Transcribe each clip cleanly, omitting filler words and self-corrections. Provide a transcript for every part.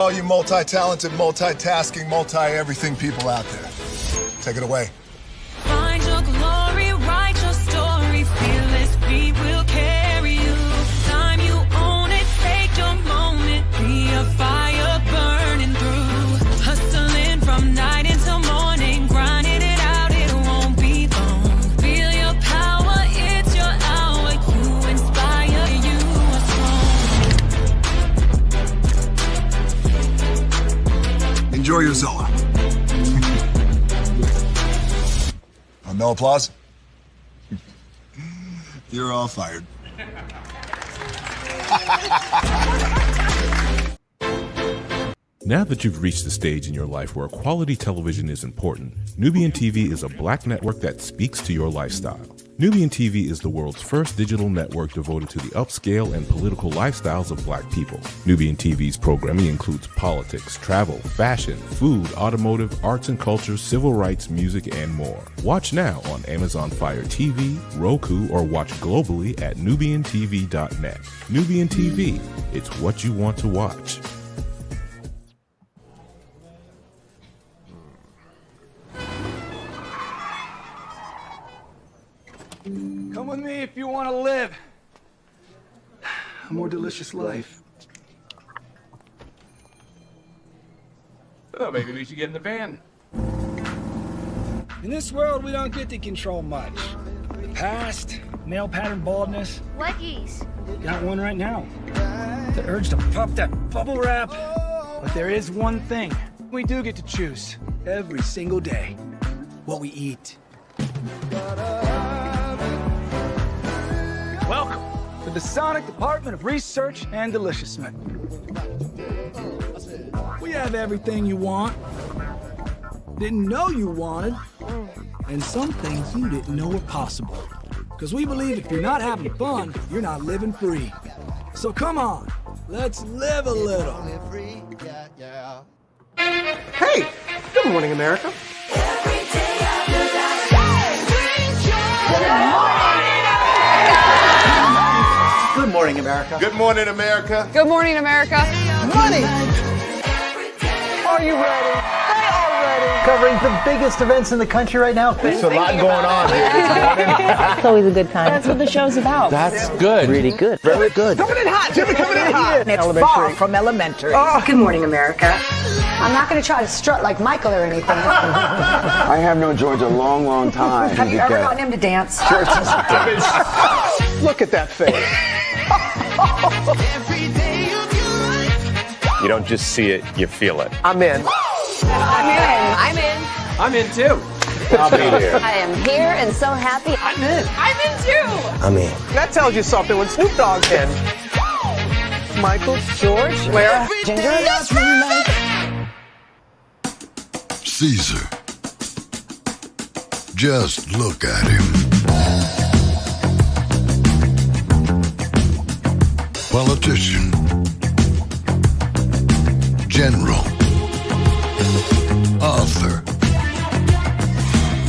All you multi-talented, multitasking, multi-everything people out there. Take it away. Find your glory, write your story, fearless feet will carry you. Time you own it, take your moment, be a fire burning through. Hustling from night until morning, grinding it out, it won't be long. Feel your power, it's your hour, you inspire, you are strong. Enjoy your Zola. No applause? You're all fired. Now that you've reached the stage in your life where quality television is important, Nubian TV is a black network that speaks to your lifestyle. Nubian TV is the world's first digital network devoted to the upscale and political lifestyles of black people. Nubian TV's programming includes politics, travel, fashion, food, automotive, arts and culture, civil rights, music, and more. Watch now on Amazon Fire TV, Roku, or watch globally at nubiantv.net. Nubian TV, it's what you want to watch. Come with me if you want to live a more delicious life. Oh, maybe we should get in the van. In this world, we don't get to control much. The past, male pattern baldness. What geese? Got one right now. The urge to pop that bubble wrap. But there is one thing we do get to choose every single day: what we eat. Welcome to the Sonic Department of Research and Deliciousment. We have everything you want, didn't know you wanted, and some things you didn't know were possible. Because we believe if you're not having fun, you're not living free. So come on, let's live a little. Hey, good morning, America. Good morning, America. Good morning, America. Good morning, America. Money! Are you ready? They are ready. Covering the biggest events in the country right now. There's a lot going on here. It's always a good time. That's what the show's about. That's good. Really good. Very good. Coming in hot, Jimmy, coming in hot. It's far from elementary. Oh. Good morning, America. I'm not going to try to strut like Michael or anything. I have known George a long, long time. Have you ever gotten him to dance? Look at that face. You don't just see it, you feel it. I'm in. I'm in. I'm in. I'm in too. I'll be there. I am here and so happy. I'm in. I'm in too. I'm in. That tells you something when Snoop Dogg's in. Michael, George, Lara, Ginger. Caesar. Just look at him. Politician. General. Author.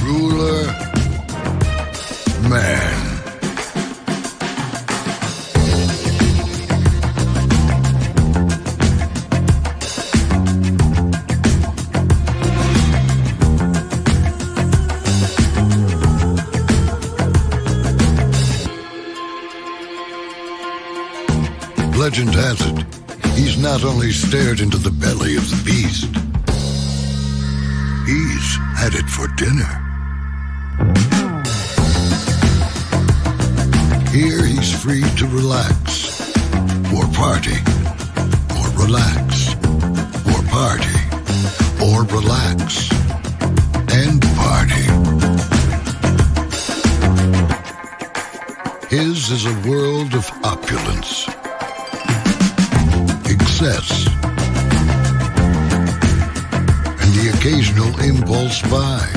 Ruler. Man. Legend has it, he's not only stared into the belly of the beast, he's had it for dinner. Here he's free to relax, or party, or relax, or party, or relax, and party. His is a world of opulence, excess, and the occasional impulse buy.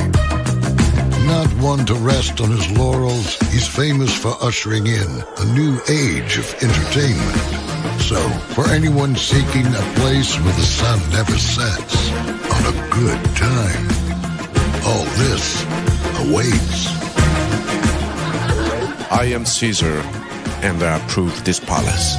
Not one to rest on his laurels, he's famous for ushering in a new age of entertainment. So, for anyone seeking a place where the sun never sets on a good time, all this awaits. I am Caesar, and I approve this palace.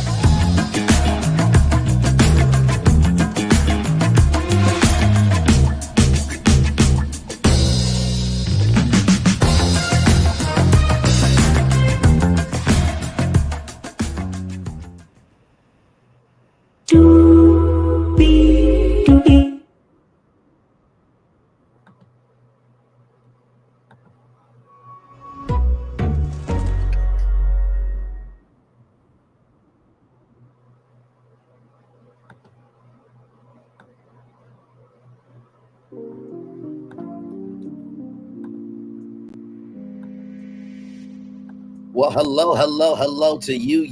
Well, hello to you,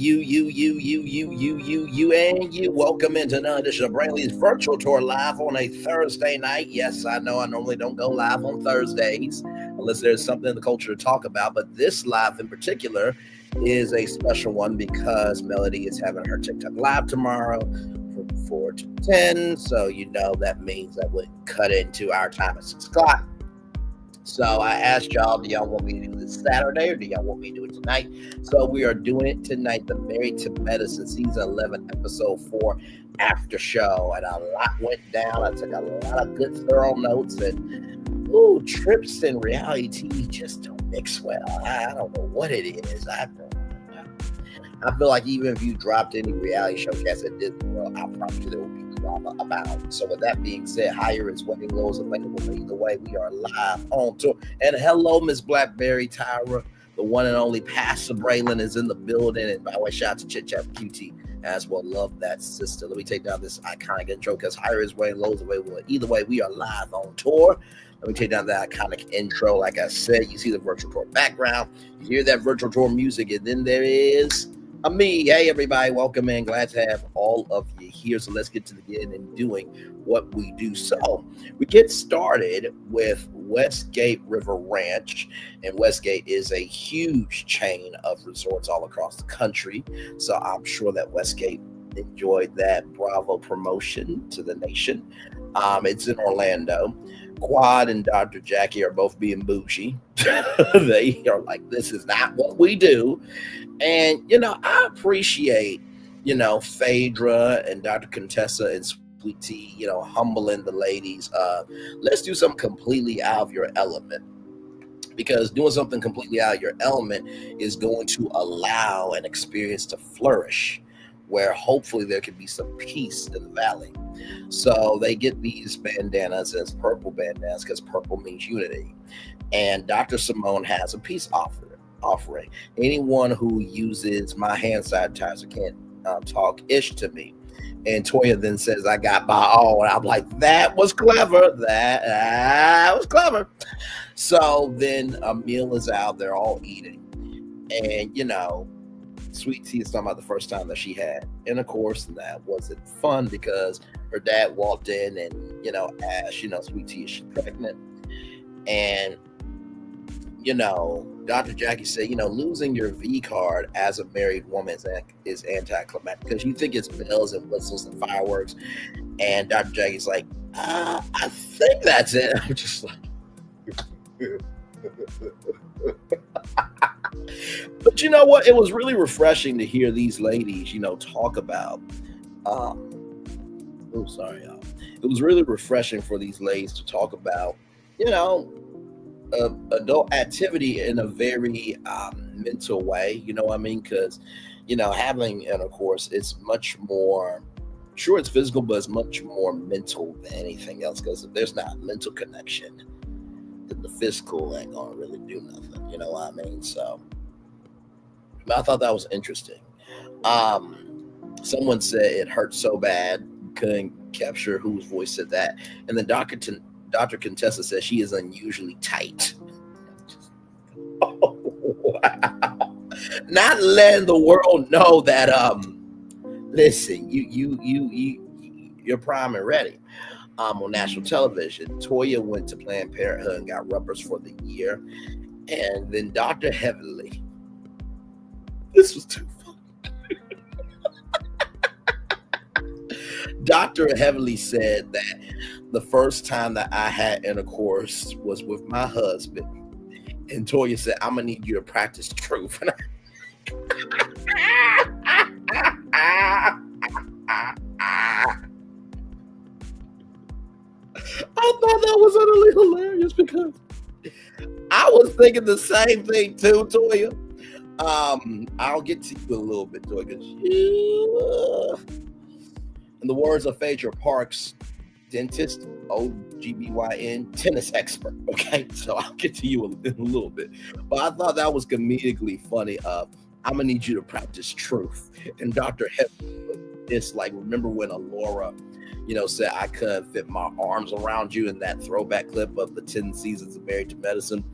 and you. Welcome into another edition of Brantley's Virtual Tour live on a Thursday night. Yes, I know I normally don't go live on Thursdays unless there's something in the culture to talk about, but this live in particular is a special one because Melody is having her TikTok live tomorrow from 4 to 10, so you know that means that would cut into our time at 6 o'clock. So I asked y'all, do y'all want me to do this Saturday or do y'all want me to do it tonight? So we are doing it tonight, the Married to Medicine Season 11, Episode 4 after show. And a lot went down. I took a lot of good, thorough notes. And, trips and reality TV just don't mix well. I don't know what it is. I feel like even if you dropped any reality showcast at Disney World, I promise you there will be drama about. So with that being said, higher is wedding lows available. Either way, we are live on tour. And hello, Miss Blackberry Tyra, the one and only Pastor Braylon is in the building. And by the way, shout out to Chit Chat QT as well. Love that, sister. Let me take down this iconic intro because higher is wedding lows available. Either way, we are live on tour. Let me take down that iconic intro. Like I said, you see the virtual tour background. You hear that virtual tour music, and then there is me. Hey, everybody, welcome in. Glad to have all of you here. So let's get to the getting and doing what we do. So we get started with Westgate River Ranch, and Westgate is a huge chain of resorts all across the country. So I'm sure that Westgate enjoyed that Bravo promotion to the nation. It's in Orlando. Quad and Dr. Jackie are both being bougie. They are like, this is not what we do. And, I appreciate, Phaedra and Dr. Contessa and Sweet Tea, humbling the ladies. Let's do something completely out of your element. Because doing something completely out of your element is going to allow an experience to flourish, where hopefully there can be some peace in the valley. So they get these bandanas as purple bandanas because purple means unity. And Dr. Simone has a peace offering. Anyone who uses my hand sanitizer can't talk ish to me. And Toya then says, I got by all. And I'm like, that was clever. That was clever. So then a meal is out. They're all eating. And, Sweet Tea is talking about the first time that she had. And of course, that wasn't fun because her dad walked in and, asked, Sweet Tea, is she pregnant? And, Dr. Jackie said, losing your V card as a married woman is anticlimactic because you think it's bells and whistles and fireworks. And Dr. Jackie's like, I think that's it. I'm just like, but you know what? It was really refreshing to hear these ladies, talk about. Sorry, y'all. It was really refreshing for these ladies to talk about, adult activity in a very mental way. You know what I mean? Because, having intercourse is much more. Sure, it's physical, but it's much more mental than anything else. Because if there's not a mental connection, then the physical ain't gonna really do nothing. You know what I mean? So. I thought that was interesting. Someone said it hurt so bad, couldn't capture whose voice said that. And then Dr. Contessa says she is unusually tight. Oh, wow. Not letting the world know that, listen, you're prime and ready. On national television, Toya went to Planned Parenthood and got rubbers for the year. And then Dr. Heavenly, this was too fun. Dr. Heavenly said that the first time that I had intercourse was with my husband. And Toya said, I'm going to need you to practice truth. And I thought that was utterly hilarious because I was thinking the same thing too, Toya. I'll get to you a little bit, Toya. In the words of Phaedra Parks, dentist, OGBYN, tennis expert. Okay, so I'll get to you in a little bit. But I thought that was comedically funny. I'm gonna need you to practice truth. And Dr. Heavenly, it's like, remember when Alora, said I couldn't fit my arms around you in that throwback clip of the 10 seasons of Married to Medicine?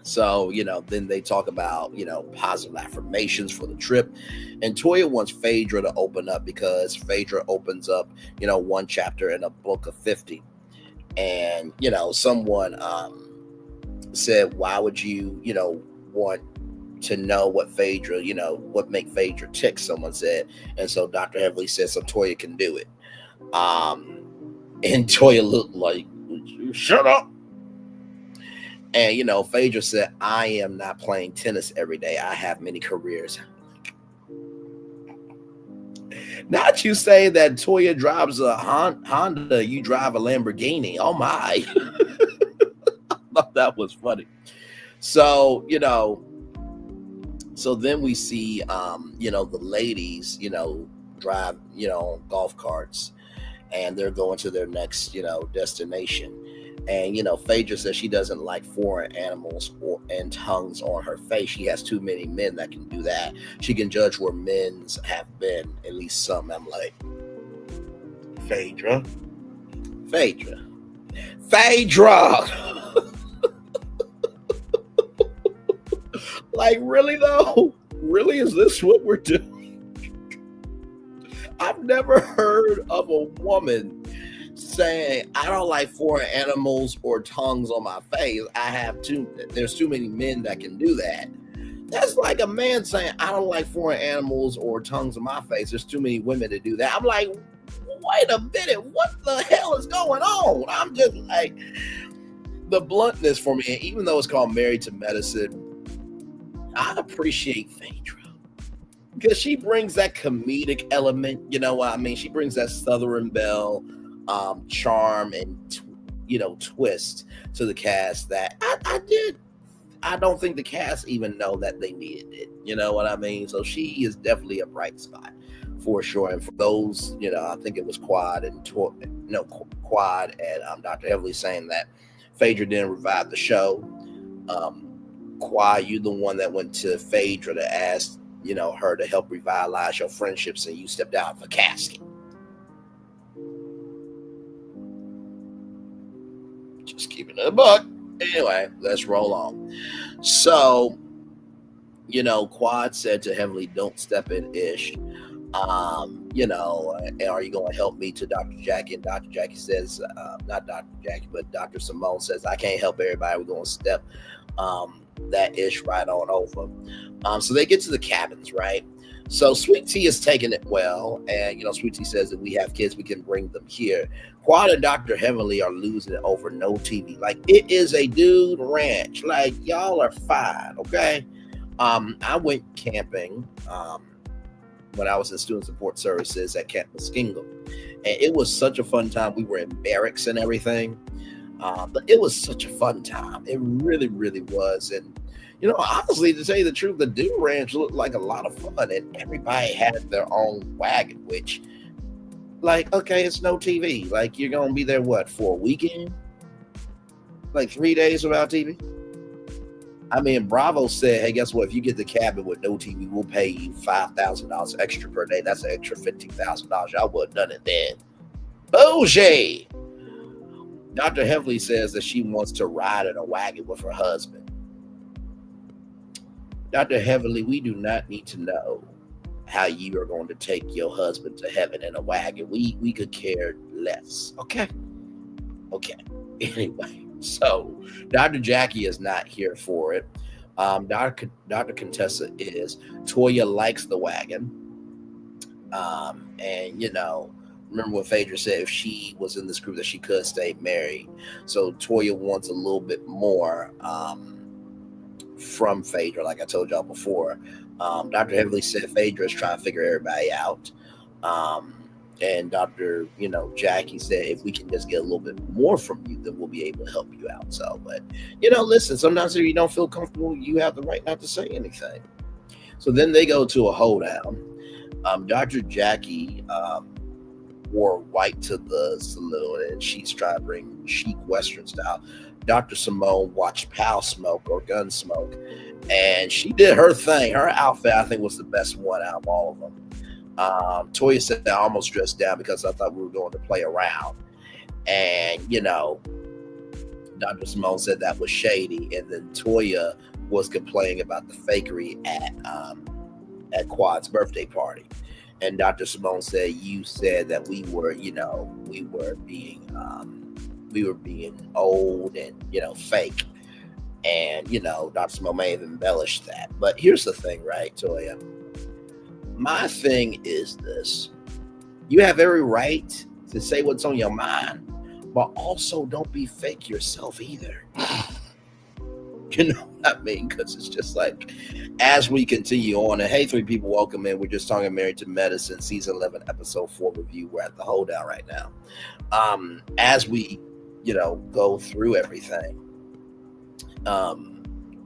So, then they talk about, positive affirmations for the trip. And Toya wants Phaedra to open up because Phaedra opens up, one chapter in a book of 50. And, someone said, why would you, want to know what Phaedra, what make Phaedra tick, someone said. And so Dr. Heavily said, so Toya can do it. And Toya looked like, would you shut up? And, Phaedra said, I am not playing tennis every day. I have many careers. Not you say that Toya drives a Honda, you drive a Lamborghini. Oh, my. I thought that was funny. So, so then we see, the ladies, drive, golf carts, and they're going to their next, destination. And, Phaedra says she doesn't like foreign animals and tongues on her face. She has too many men that can do that. She can judge where men's have been, at least some. I'm like, Phaedra. Like, really, though? Really, is this what we're doing? I've never heard of a woman saying, I don't like foreign animals or tongues on my face. There's too many men that can do that. That's like a man saying, I don't like foreign animals or tongues on my face. There's too many women to do that. I'm like, wait a minute, what the hell is going on? I'm just like, the bluntness for me, even though it's called Married to Medicine, I appreciate Phaedra. Because she brings that comedic element, you know what I mean? She brings that Southern Belle charm and twist to the cast that I don't think the cast even know that they needed it. You know what I mean? So she is definitely a bright spot for sure. And for those, I think it was Quad and Dr. Heavily saying that Phaedra didn't revive the show. Quad, you the one that went to Phaedra to ask her to help revitalize your friendships, and you stepped out of a casket. Just keeping it a buck. Anyway, let's roll on. So, Quad said to Heavily, don't step in Ish. Are you going to help me to Dr. Jackie? And Dr. Jackie says, not Dr. Jackie, but Dr. Simone says, I can't help everybody. We're going to step that Ish right on over. So they get to the cabins, right? So Sweet Tea is taking it well. And, Sweet Tea says that we have kids, we can bring them here. Quad and Dr. Heavily are losing it over no TV. Like, it is a dude ranch. Like, y'all are fine, okay? I went camping when I was in Student Support Services at Camp Muskingum. And it was such a fun time. We were in barracks and everything. But it was such a fun time. It really, really was. And, honestly, to tell you the truth, the Dude Ranch looked like a lot of fun. And everybody had their own wagon, which, like, okay, it's no TV. Like, you're going to be there, for a weekend? Like 3 days without TV? I mean, Bravo said, hey, guess what? If you get the cabin with no TV, we'll pay you $5,000 extra per day. That's an extra $15,000. Y'all would have done it then. Bougie! Dr. Heavily says that she wants to ride in a wagon with her husband. Dr. Heavily, we do not need to know how you are going to take your husband to heaven in a wagon. We could care less. Okay. Anyway, so Dr. Jackie is not here for it. Dr. Contessa is. Toya likes the wagon. And, remember what Phaedra said, if she was in this group that she could stay married. So Toya wants a little bit more from Phaedra, like I told y'all before. Dr. Heavily said Phaedra is trying to figure everybody out. And Dr. Jackie said, if we can just get a little bit more from you, then we'll be able to help you out. So, but, listen, sometimes if you don't feel comfortable, you have the right not to say anything. So then they go to a hoedown. Dr. Jackie wore white to the saloon, and she's trying to bring chic Western style. Dr. Simone watched Pal Smoke or Gun Smoke, and she did her thing. Her outfit, I think, was the best one out of all of them. Toya said I almost dressed down because I thought we were going to play around. And, Dr. Simone said that was shady, and then Toya was complaining about the fakery at Quad's birthday party. And Dr. Simone said, you said that we were being old and, fake. And, Dr. Simone may have embellished that. But here's the thing, right, Toya? My thing is this. You have every right to say what's on your mind, but also don't be fake yourself either. You know what I mean? Because it's just like, as we continue on, and hey, 3 people, welcome in. We're just talking Married to Medicine, season 11, episode 4 review. We're at the holdout right now. As we, go through everything,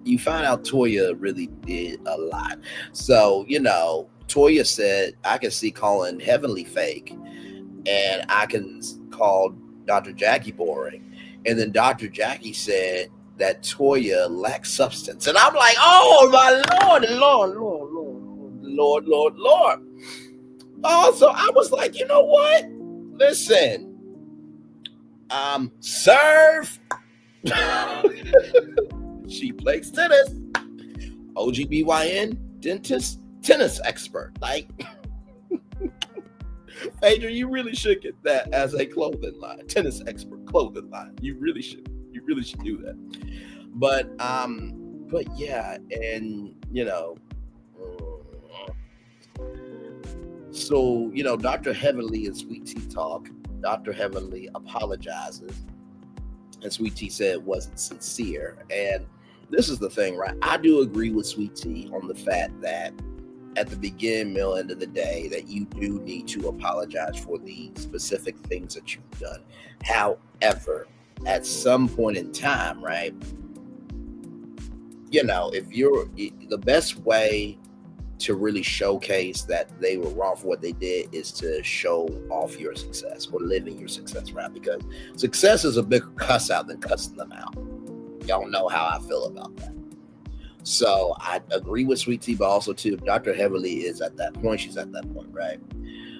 you find out Toya really did a lot. So, Toya said, I can see calling Heavenly fake, and I can call Dr. Jackie boring. And then Dr. Jackie said that Toya lacks substance. And I'm like, oh my Lord. So I was like, you know what? Listen, serve. She plays tennis. OGBYN dentist, tennis expert. Like, Phaedra, you really should get that as a clothing line. Tennis expert clothing line. You really should do that. But yeah, and so Dr. Heavenly and Sweet Tea talk. Dr. Heavenly apologizes, and Sweet Tea said it wasn't sincere. And this is the thing, right? I do agree with Sweet Tea on the fact that at the beginning, middle, end of the day, that you do need to apologize for the specific things that you've done. However, at some point in time, right, if you're the best way to really showcase that they were wrong for what they did is to show off your success or live in your success, right? Because success is a bigger cuss out than cussing them out. Y'all know how I feel about that. So I agree with Sweet Tea, but also too, if Dr. Heavenly is at that point, she's at that point, right?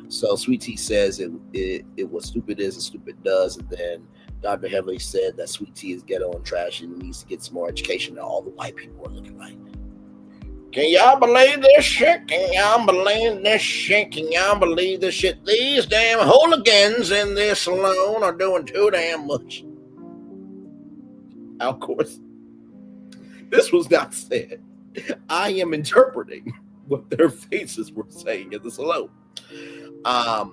So Sweet Tea says it what stupid is and stupid does, and then Dr. Heavenly said that Sweet Tea is ghetto and trash and needs to get some more education than all the white people are looking like. Can y'all believe this shit? Can y'all believe this shit? Can y'all believe this shit? These damn hooligans in this saloon are doing too damn much. Of course, this was not said. I am interpreting what their faces were saying in the saloon. Oh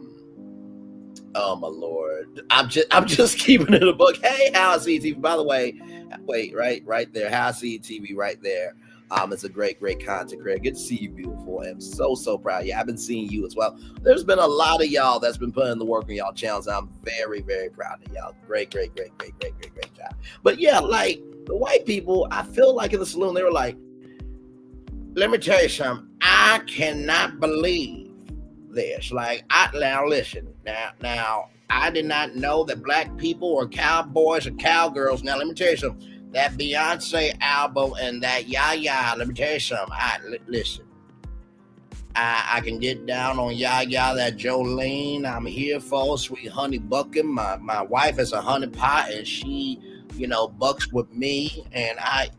my Lord. I'm just keeping it a book. Hey, how I see TV. By the way, wait, right there. How I see TV right there. It's a great content creator. Good to see you, beautiful. I'm so proud of you. I've been seeing you as well. There's been a lot of y'all that's been putting the work on y'all channels. I'm very proud of y'all. Great job. But yeah, like the white people, I feel like in the saloon, they were like, let me tell you something. I cannot believe this. Like, now listen. Now, I did not know that black people were cowboys or cowgirls. Now, let me tell you something. That Beyonce album and that Yaya, let me tell you something. Listen, I can get down on Yaya, that Jolene. I'm here for sweet honey bucking. My wife is a honey pot, and she, bucks with me, and I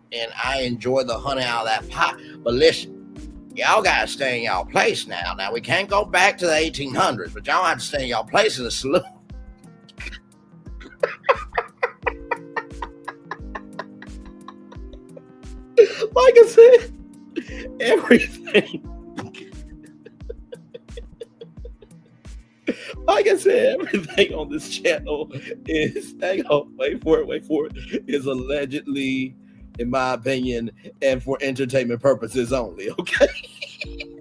enjoy the honey out of that pot. But listen, y'all gotta stay in y'all place now. Now we can't go back to the 1800s, but y'all have to stay in y'all place in the saloon. Like I said, everything. Like I said, everything on this channel is, wait for it, is allegedly, in my opinion, and for entertainment purposes only, okay?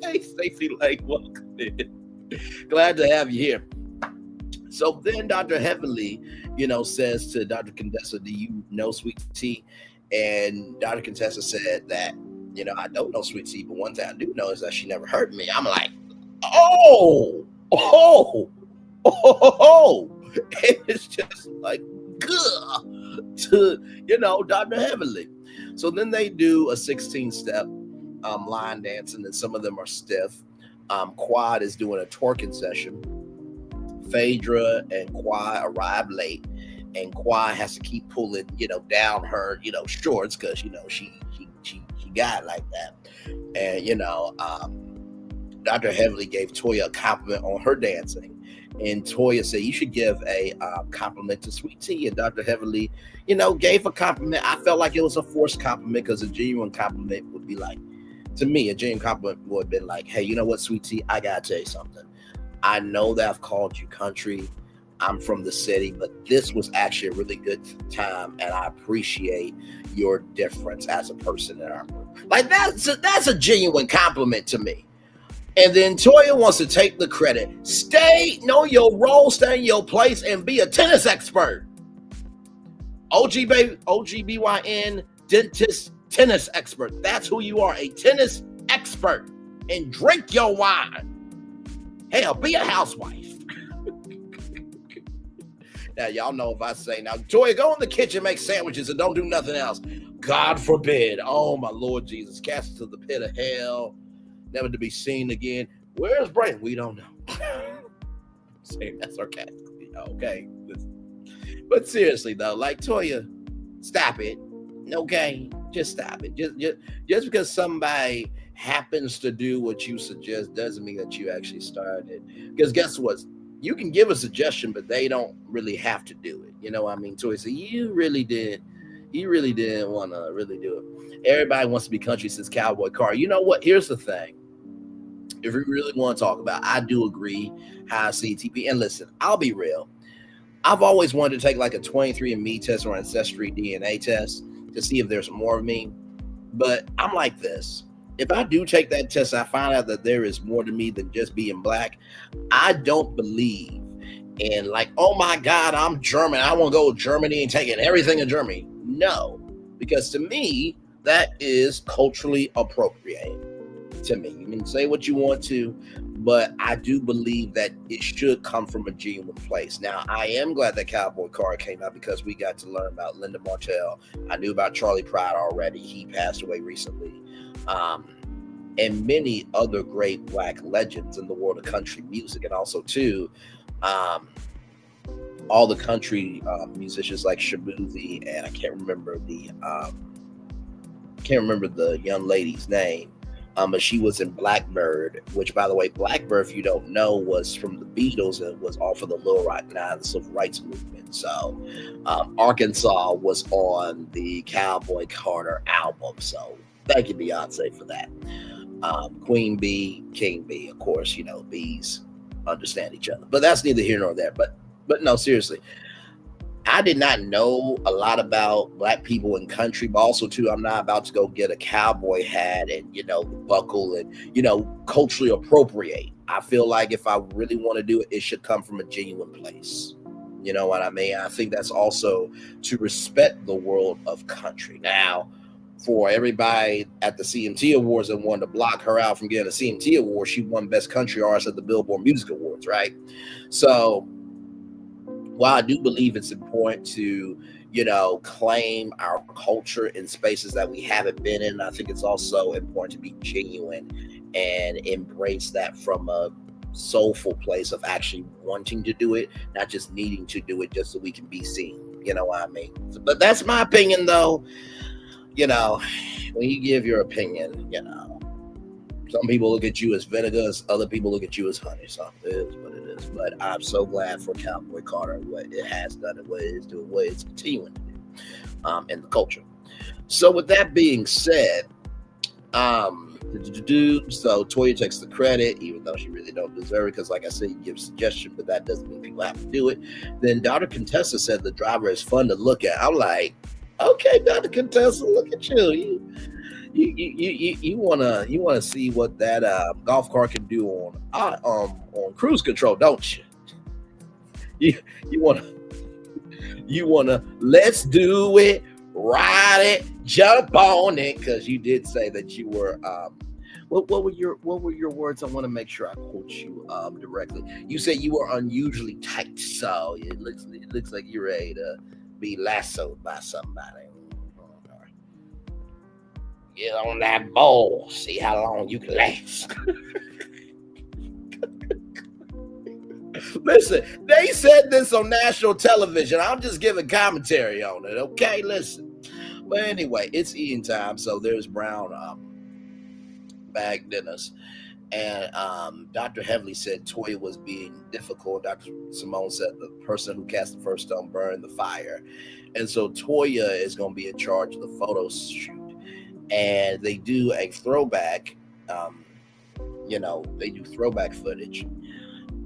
Hey, Stacey Lake, welcome in. Glad to have you here. So then Dr. Heavenly, says to Dr. Contessa, do you know Sweet Tea? And Dr. Contessa said that, I don't know Sweet Tea, but one thing I do know is that she never hurt me. I'm like, oh. And it's just like, good to, Dr. Heavenly. So then they do a 16-step line dancing, and some of them are stiff. Quad is doing a twerking session. Phaedra and Quad arrive late. and Kwai has to keep pulling, down her, shorts because, she got like that. And, Dr. Heavily gave Toya a compliment on her dancing. And Toya said, you should give a compliment to Sweet Tea. And Dr. Heavily, gave a compliment. I felt like it was a forced compliment because a genuine compliment would be like, to me, a genuine compliment would have been like, hey, you know what, Sweet Tea, I got to tell you something. I know that I've called you country. I'm from the city, but this was actually a really good time, and I appreciate your difference as a person in our group. Like, that's a genuine compliment to me. And then Toya wants to take the credit. Know your role, stay in your place, and be a tennis expert. OGBYN, dentist, tennis expert. That's who you are, a tennis expert. And drink your wine. Hell, be a housewife. Now, y'all know if I say, now, Toya, go in the kitchen, make sandwiches, and don't do nothing else. God forbid. Oh, my Lord Jesus. Cast to the pit of hell, never to be seen again. Where's Brayden? We don't know. Saying that sarcastically. Okay. But seriously, though, like, Toya, stop it. Okay? Just stop it. Just because somebody happens to do what you suggest doesn't mean that you actually started. Because guess what? You can give a suggestion, but they don't really have to do it. You know what I mean? Toya said, you really didn't want to really do it. Everybody wants to be country since Cowboy Carter. You know what? Here's the thing. If we really want to talk about, I do agree how I see TP. And listen, I'll be real. I've always wanted to take like a 23andMe test or ancestry DNA test to see if there's more of me. But I'm like this. If I do take that test, I find out that there is more to me than just being black. I don't believe in like, oh my God, I'm German. I want to go to Germany and take in everything in Germany. No, because to me, that is culturally appropriating. To me, you can say what you want to, but I do believe that it should come from a genuine place. Now, I am glad that Cowboy Carter came out because we got to learn about Linda Martell. I knew about Charlie Pride already. He passed away recently. And many other great black legends in the world of country music, and also too, all the country musicians like Shabuzi, and I can't remember the young lady's name, but she was in Blackbird, which, by the way, Blackbird, if you don't know, was from the Beatles and was off of the Little Rock Nine, the civil rights movement. So Arkansas was on the Cowboy Carter album. So thank you, Beyonce, for that. Queen Bee, King Bee, of course, bees understand each other. But that's neither here nor there. But no, seriously. I did not know a lot about black people in country, but also too, I'm not about to go get a cowboy hat and, buckle and, culturally appropriate. I feel like if I really want to do it, it should come from a genuine place. You know what I mean? I think that's also to respect the world of country. Now, for everybody at the CMT Awards that wanted to block her out from getting a CMT Award, she won Best Country Artist at the Billboard Music Awards, right? So, while I do believe it's important to, claim our culture in spaces that we haven't been in, I think it's also important to be genuine and embrace that from a soulful place of actually wanting to do it, not just needing to do it just so we can be seen. You know what I mean? But that's my opinion, though. When you give your opinion, some people look at you as vinegar, other people look at you as honey. So it is what it is. But I'm so glad for Cowboy Carter, what it has done and what it is doing, what it's continuing to do in the culture. So with that being said, so Toya takes the credit, even though she really don't deserve it, because like I said, you give suggestion, but that doesn't mean people have to do it. Then Dr. Contessa said the driver is fun to look at. I'm like, okay, Dr. Contessa, look at you. You wanna see what that golf cart can do on cruise control, don't you? You wanna let's do it, ride it, jump on it, because you did say that you were what were your words? I want to make sure I quote you directly. You said you were unusually tight, so it looks like you're ready to be lassoed by somebody. Get on that ball, see how long you can last. Listen, they said this on national television. I'm just giving commentary on it, okay? Listen. But anyway, it's eating time, so there's brown bag dinners. And Dr. Heavily said Toya was being difficult. Dr. Simone said the person who cast the first stone burned the fire. And so Toya is going to be in charge of the photo shoot. And they do a throwback, they do throwback footage.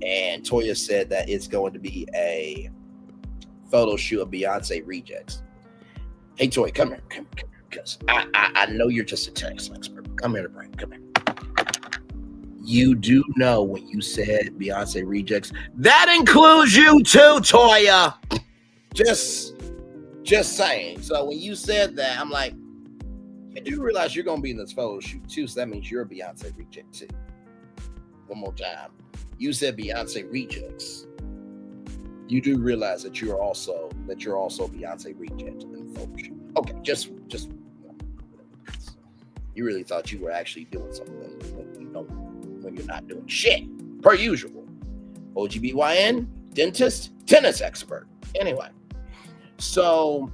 And Toya said that it's going to be a photo shoot of Beyonce rejects. Hey, Toya, come here, because I know you're just a text expert. Come here to bring, come here. You do know when you said Beyonce rejects, that includes you too, Toya. Just saying. So when you said that, I'm like, you do realize you're going to be in this photo shoot too, so that means you're a Beyonce reject too. One more time. You said Beyonce rejects. You do realize that you're also Beyonce reject in the photo shoot. Okay, just you really thought you were actually doing something when you're not doing shit, per usual. OGBYN, dentist, tennis expert. Anyway, so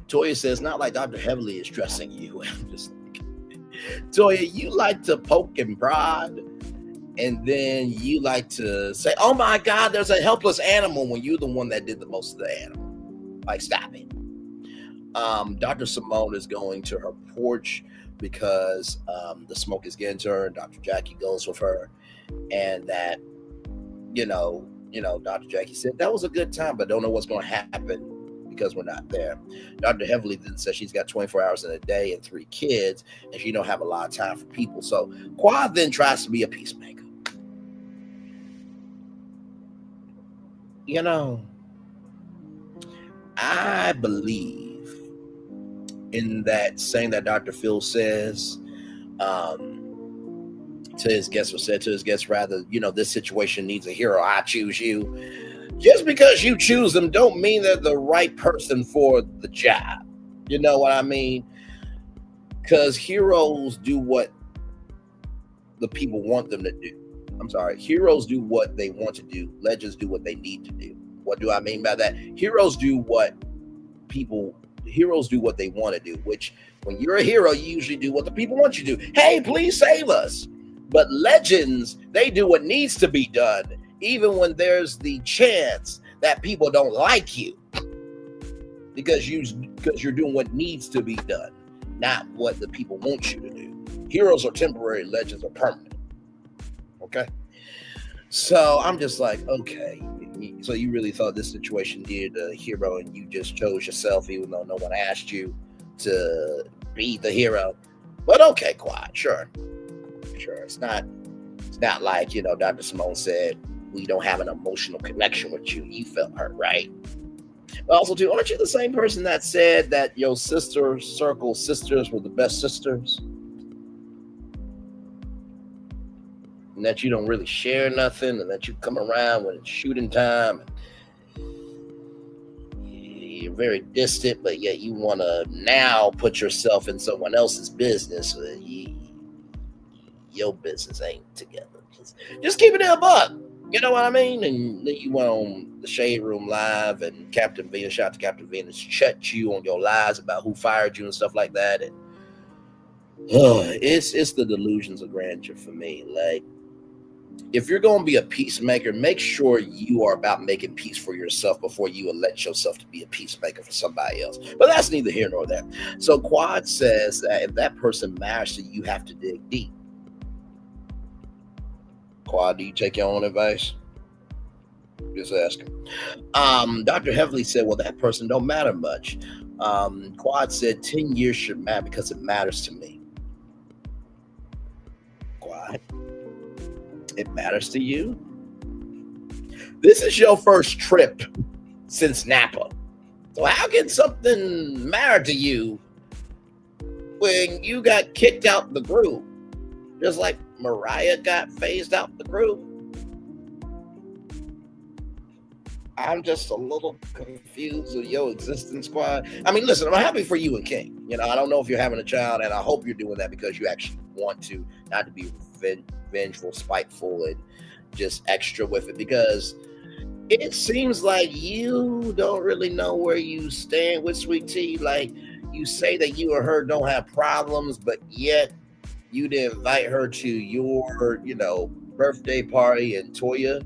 Toya says, not like Dr. Heavily is stressing you. I'm just like, Toya, you like to poke and prod, and then you like to say, oh my God, there's a helpless animal when you're the one that did the most of the animal. Like, stop it. Dr. Simone is going to her porch because the smoke is getting to her, and Dr. Jackie goes with her, and that, Dr. Jackie said, that was a good time, but don't know what's going to happen because we're not there. Dr. Heavily then says she's got 24 hours in a day and 3 kids, and she don't have a lot of time for people. So Quad then tries to be a peacemaker. I believe in that saying that Dr. Phil says to his guests, or said to his guests rather, this situation needs a hero. I choose you. Just because you choose them don't mean they're the right person for the job. You know what I mean? Because heroes do what the people want them to do. I'm sorry. Heroes do what they want to do. Legends do what they need to do. What do I mean by that? Heroes do what they want to do, which when you're a hero, you usually do what the people want you to do. Hey, please save us. But legends, they do what needs to be done, even when there's the chance that people don't like you, because you're doing what needs to be done, not what the people want you to do. Heroes are temporary, legends are permanent. Okay? So I'm just like, okay, so you really thought this situation needed a hero, and you just chose yourself, even though no one asked you to be the hero. But okay, Quad, sure. It's not like, Dr. Simone said, we don't have an emotional connection with you. You felt hurt, right? But also, too, aren't you the same person that said that your sister circle sisters were the best sisters? And that you don't really share nothing, and that you come around when it's shooting time. You're very distant, but yet you want to now put yourself in someone else's business. Your business ain't together. Just keep it in a buck. You know what I mean? And then you went on the Shade Room Live, and Captain Venus, shout out to Captain Venus, checked you on your lies about who fired you and stuff like that. And it's the delusions of grandeur for me. Like, if you're going to be a peacemaker, make sure you are about making peace for yourself before you elect yourself to be a peacemaker for somebody else. But that's neither here nor there. So Quad says that if that person matters to you, you have to dig deep. Quad, do you take your own advice? Just asking. Dr. Heavily said, well, that person don't matter much. Quad said 10 years should matter because it matters to me. Quad, it matters to you? This is your first trip since Napa. So how can something matter to you when you got kicked out the group? Just like Mariah got phased out the group. I'm just a little confused with your existence, Quad. I mean, listen, I'm happy for you and King. I don't know if you're having a child, and I hope you're doing that because you actually want to, not to be vengeful, spiteful, and just extra with it, because it seems like you don't really know where you stand with Sweet Tea. Like, you say that you or her don't have problems, but yet you'd invite her to your, birthday party. And Toya,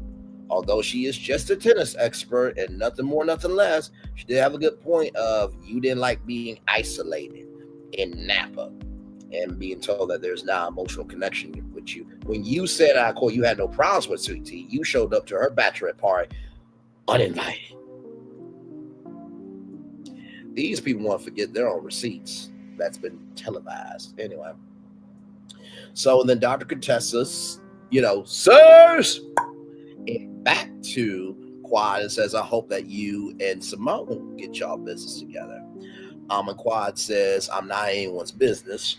although she is just a tennis expert and nothing more, nothing less, she did have a good point of you didn't like being isolated in Napa and being told that there's now emotional connection with you. When you said, I quote, you had no problems with Sweet Tea, you showed up to her bachelorette party uninvited. These people want to forget their own receipts. That's been televised. Anyway. So then Dr. Contessa, sirs, and back to Quad and says, I hope that you and Simone get y'all business together. And Quad says, I'm not anyone's business.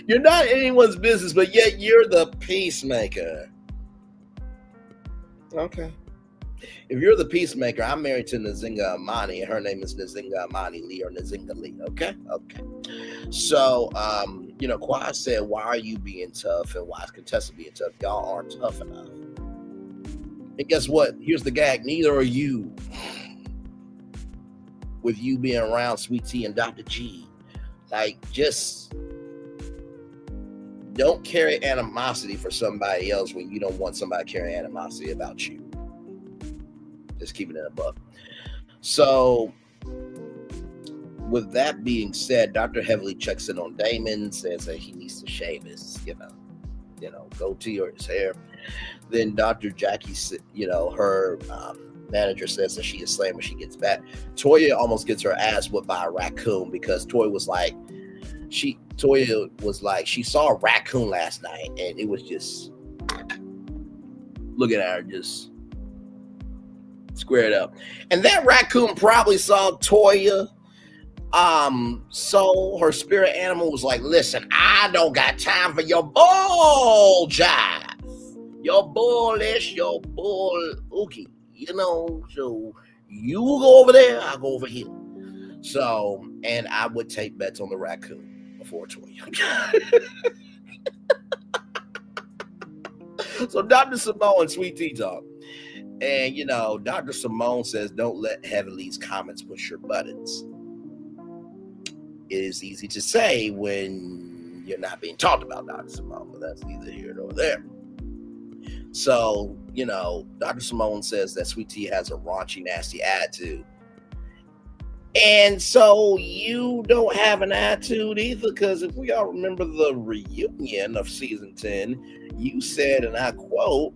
You're not anyone's business, but yet you're the peacemaker. Okay. If you're the peacemaker, I'm married to Nzinga Amani, and her name is Nzinga Amani Lee, or Nzinga Lee. Okay. So, Quad said, why are you being tough, and why is Contessa being tough? Y'all aren't tough enough. And guess what? Here's the gag. Neither are you. With you being around Sweet Tea and Dr. G. Like, just don't carry animosity for somebody else when you don't want somebody carrying animosity about you. Just keeping it above. So, with that being said, Dr. Heavily checks in on Damon, says that he needs to shave his, goatee or his hair. Then Dr. Jackie, her manager says that she is slammed when she gets back. Toya almost gets her ass whipped by a raccoon, because Toya was like, she saw a raccoon last night, and it was just looking at her, just squared up. And that raccoon probably saw Toya. So her spirit animal was like, listen, I don't got time for your bull jive. Your bullish, your bull ookie. So you go over there, I'll go over here. So, and I would take bets on the raccoon before Toya. So Dr. Simone and Sweet Tea talk. And, Dr. Simone says, don't let Heavenly's comments push your buttons. It is easy to say when you're not being talked about, Dr. Simone, but that's neither here nor there. So, Dr. Simone says that Sweet Tea has a raunchy, nasty attitude. And so you don't have an attitude either, because if we all remember the reunion of season 10, you said, and I quote,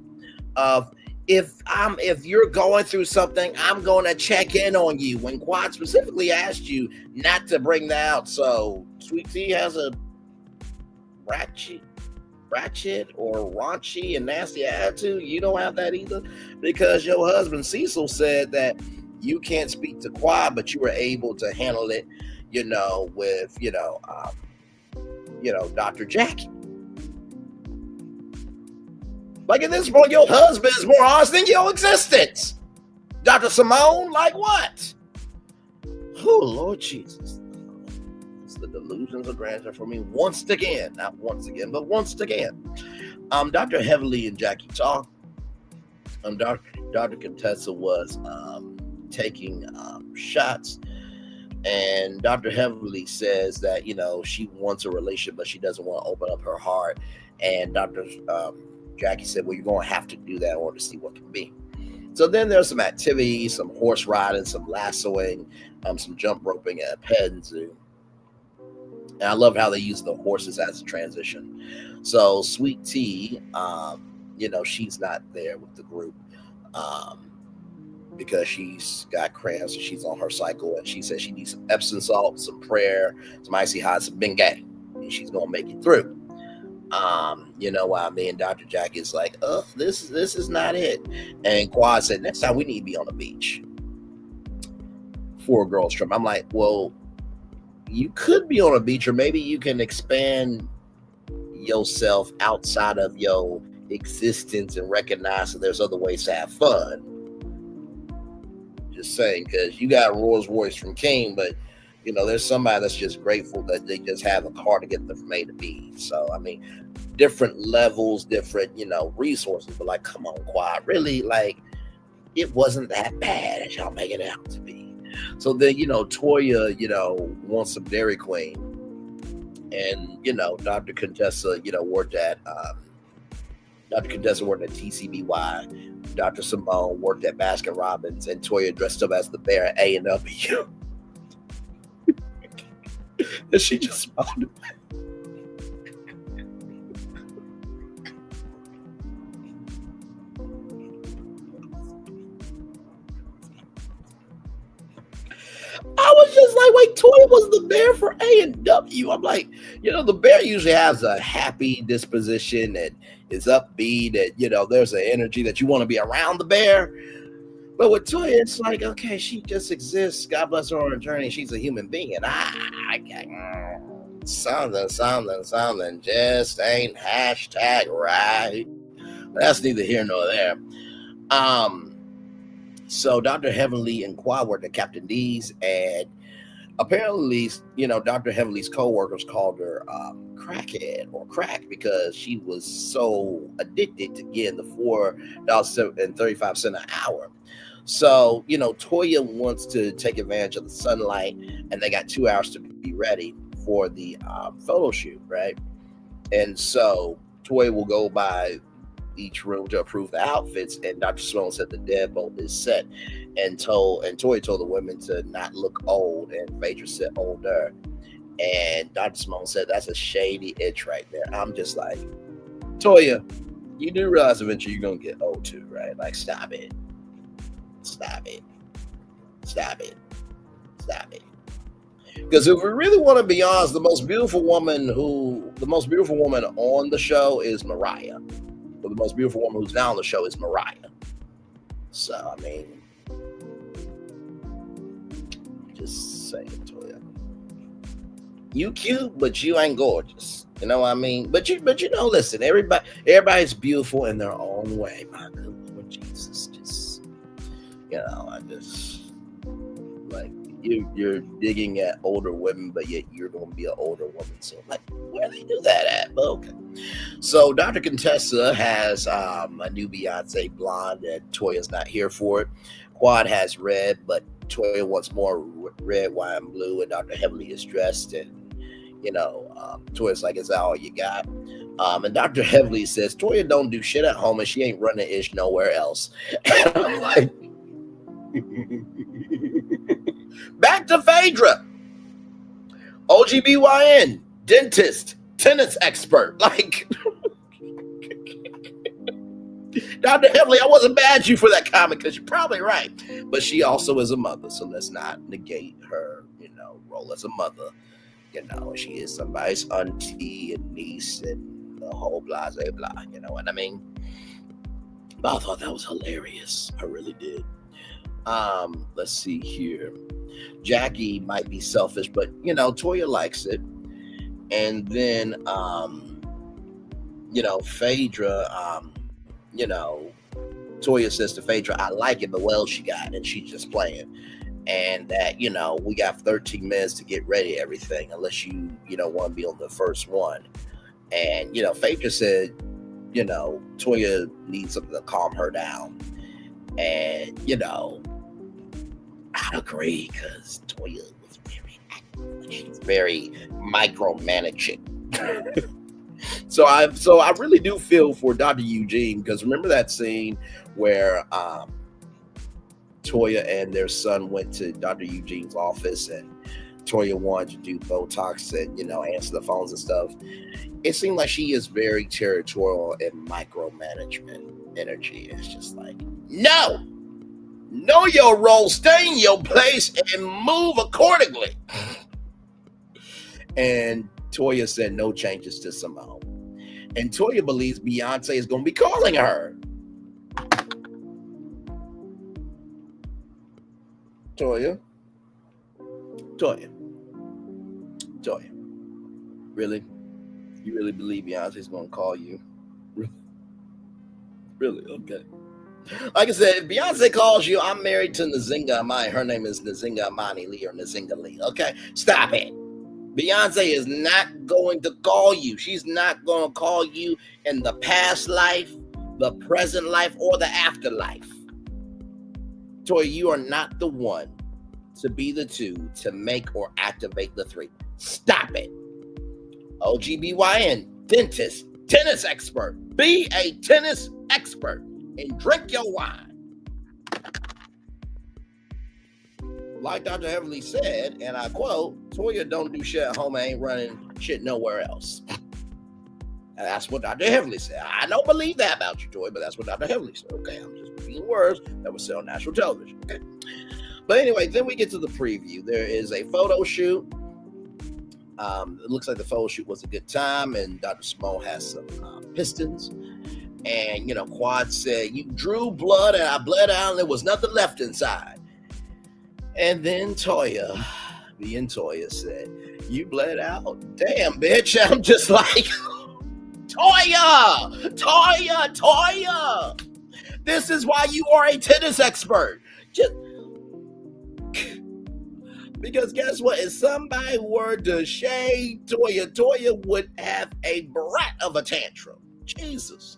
if you're going through something, I'm going to check in on you, when Quad specifically asked you not to bring that out. So Sweet Tea has a ratchet or raunchy and nasty attitude. You don't have that either, because your husband Cecil said that you can't speak to Quad, but you were able to handle it, with Dr. Jackie. Like, at this point, your husband is more honest than your existence. Dr. Simone, like what? Oh, Lord Jesus. It's the delusions of grandeur for me once again. Not once again, but once again. Dr. Heavily and Jackie talk. Dr. Contessa was taking shots. And Dr. Heavily says that, she wants a relationship, but she doesn't want to open up her heart. And Dr. Jackie said, well, you're going to have to do that in order to see what can be. So then there's some activities, some horse riding, some lassoing, some jump roping at a petting zoo. And I love how they use the horses as a transition. So Sweet Tea, she's not there with the group because she's got cramps and she's on her cycle. And she says she needs some Epsom salt, some prayer, some icy hot, some Bengay. And she's going to make it through. While me and Dr. Jackie is like, this is not it. And Quad said, next time we need to be on the beach for a girls trip. I'm like, well, you could be on a beach, or maybe you can expand yourself outside of your existence and recognize that there's other ways to have fun. Just saying, because you got Rolls Royce from King, but There's somebody that's just grateful that they just have a car to get them from A to B. So, I mean, different levels, different, resources. But like, come on, Quad, really? Like, it wasn't that bad as y'all make it out to be. So then, Toya, wants some Dairy Queen. And, Dr. Contessa, worked at TCBY. Dr. Simone worked at Baskin Robbins, and Toya dressed up as the bear at A&W. And she just smiled. I was just like, wait, Toya was the bear for A&W. I'm like, the bear usually has a happy disposition and is upbeat, and there's an energy that you want to be around the bear. But with Toya, it's like, okay, she just exists. God bless her on her journey. She's a human being, and something just ain't hashtag right. But that's neither here nor there. So Dr. Heavenly and Quad worked at Captain D's, and apparently, Dr. Heavenly's co-workers called her crackhead or crack because she was so addicted to getting the $4.35 an hour. So, Toya wants to take advantage of the sunlight, and they got 2 hours to be ready for the photo shoot, right? And so Toya will go by each room to approve the outfits, and Dr. Simone said the deadbolt is set, and Toya told the women to not look old, and Phaedra said older, and Dr. Simone said that's a shady itch right there. I'm just like, Toya, you do realize eventually you're gonna get old too, right? Like, stop it. Because if we really want to be honest, the most beautiful woman on the show is Mariah. But the most beautiful woman who's now on the show is Mariah. So, I mean, just saying, Toya. You cute, but you ain't gorgeous. You know what I mean? But listen, everybody's beautiful in their own way. My good Lord Jesus, I just like you're digging at older women, but yet you're going to be an older woman. So, like, where do they do that at? But okay. So Dr. Contessa has a new Beyonce blonde, and Toya's not here for it. Quad has red, but Toya wants more red, white, and blue, and Dr. Heavenly is dressed, and Toya's like, is that all you got? And Dr. Heavenly says Toya don't do shit at home, and she ain't running ish nowhere else. And I'm like, back to Phaedra, OGBYN, dentist, tennis expert. Like, Dr. Heavenly, I wasn't mad at you for that comment because you're probably right. But she also is a mother, so let's not negate her, role as a mother. She is somebody's auntie and niece and the whole blah, blah, blah. You know what I mean? But I thought that was hilarious. I really did. Let's see here. Jackie might be selfish, but Toya likes it. And then Phaedra, Toya says to Phaedra, I like it, but what else she got? And she's just playing. And that, we got 13 minutes to get ready everything, unless you want to be on the first one. And, Phaedra said, Toya needs something to calm her down. And, I agree, because Toya was very active. She's very micromanaging. So I really do feel for Dr. Eugene, because remember that scene where Toya and their son went to Dr. Eugene's office, and Toya wanted to do Botox and answer the phones and stuff. It seemed like she is very territorial and micromanagement energy. It's just like, no, know your role, stay in your place, and move accordingly. And Toya said no changes to Simone. And Toya believes Beyonce is going to be calling her. Toya. Really? You really believe Beyonce's going to call you? Really? Okay. Like I said, if Beyonce calls you, I'm married to Nzinga Amani. Her name is Nzinga Amani Lee or Nzinga Lee. Okay, stop it. Beyonce is not going to call you. She's not going to call you in the past life, the present life, or the afterlife. Toya, you are not the one to be the two to make or activate the three. Stop it. OGBYN, dentist, tennis expert. Be a tennis expert and drink your wine. Like Dr. Heavenly said, and I quote, Toya don't do shit at home and ain't running shit nowhere else. And that's what Dr. Heavenly said. I don't believe that about you, Toya, but that's what Dr. Heavenly said. Okay, I'm just repeating words that were said on national television. Okay. But anyway, then we get to the preview. There is a photo shoot. It looks like the photo shoot was a good time, and Dr. Simone has some pistons. And, Quad said, you drew blood, and I bled out, and there was nothing left inside. And then Toya, being Toya, said, you bled out? Damn, bitch. I'm just like, Toya. This is why you are a tennis expert. Because guess what? If somebody were to shade Toya would have a brat of a tantrum. Jesus.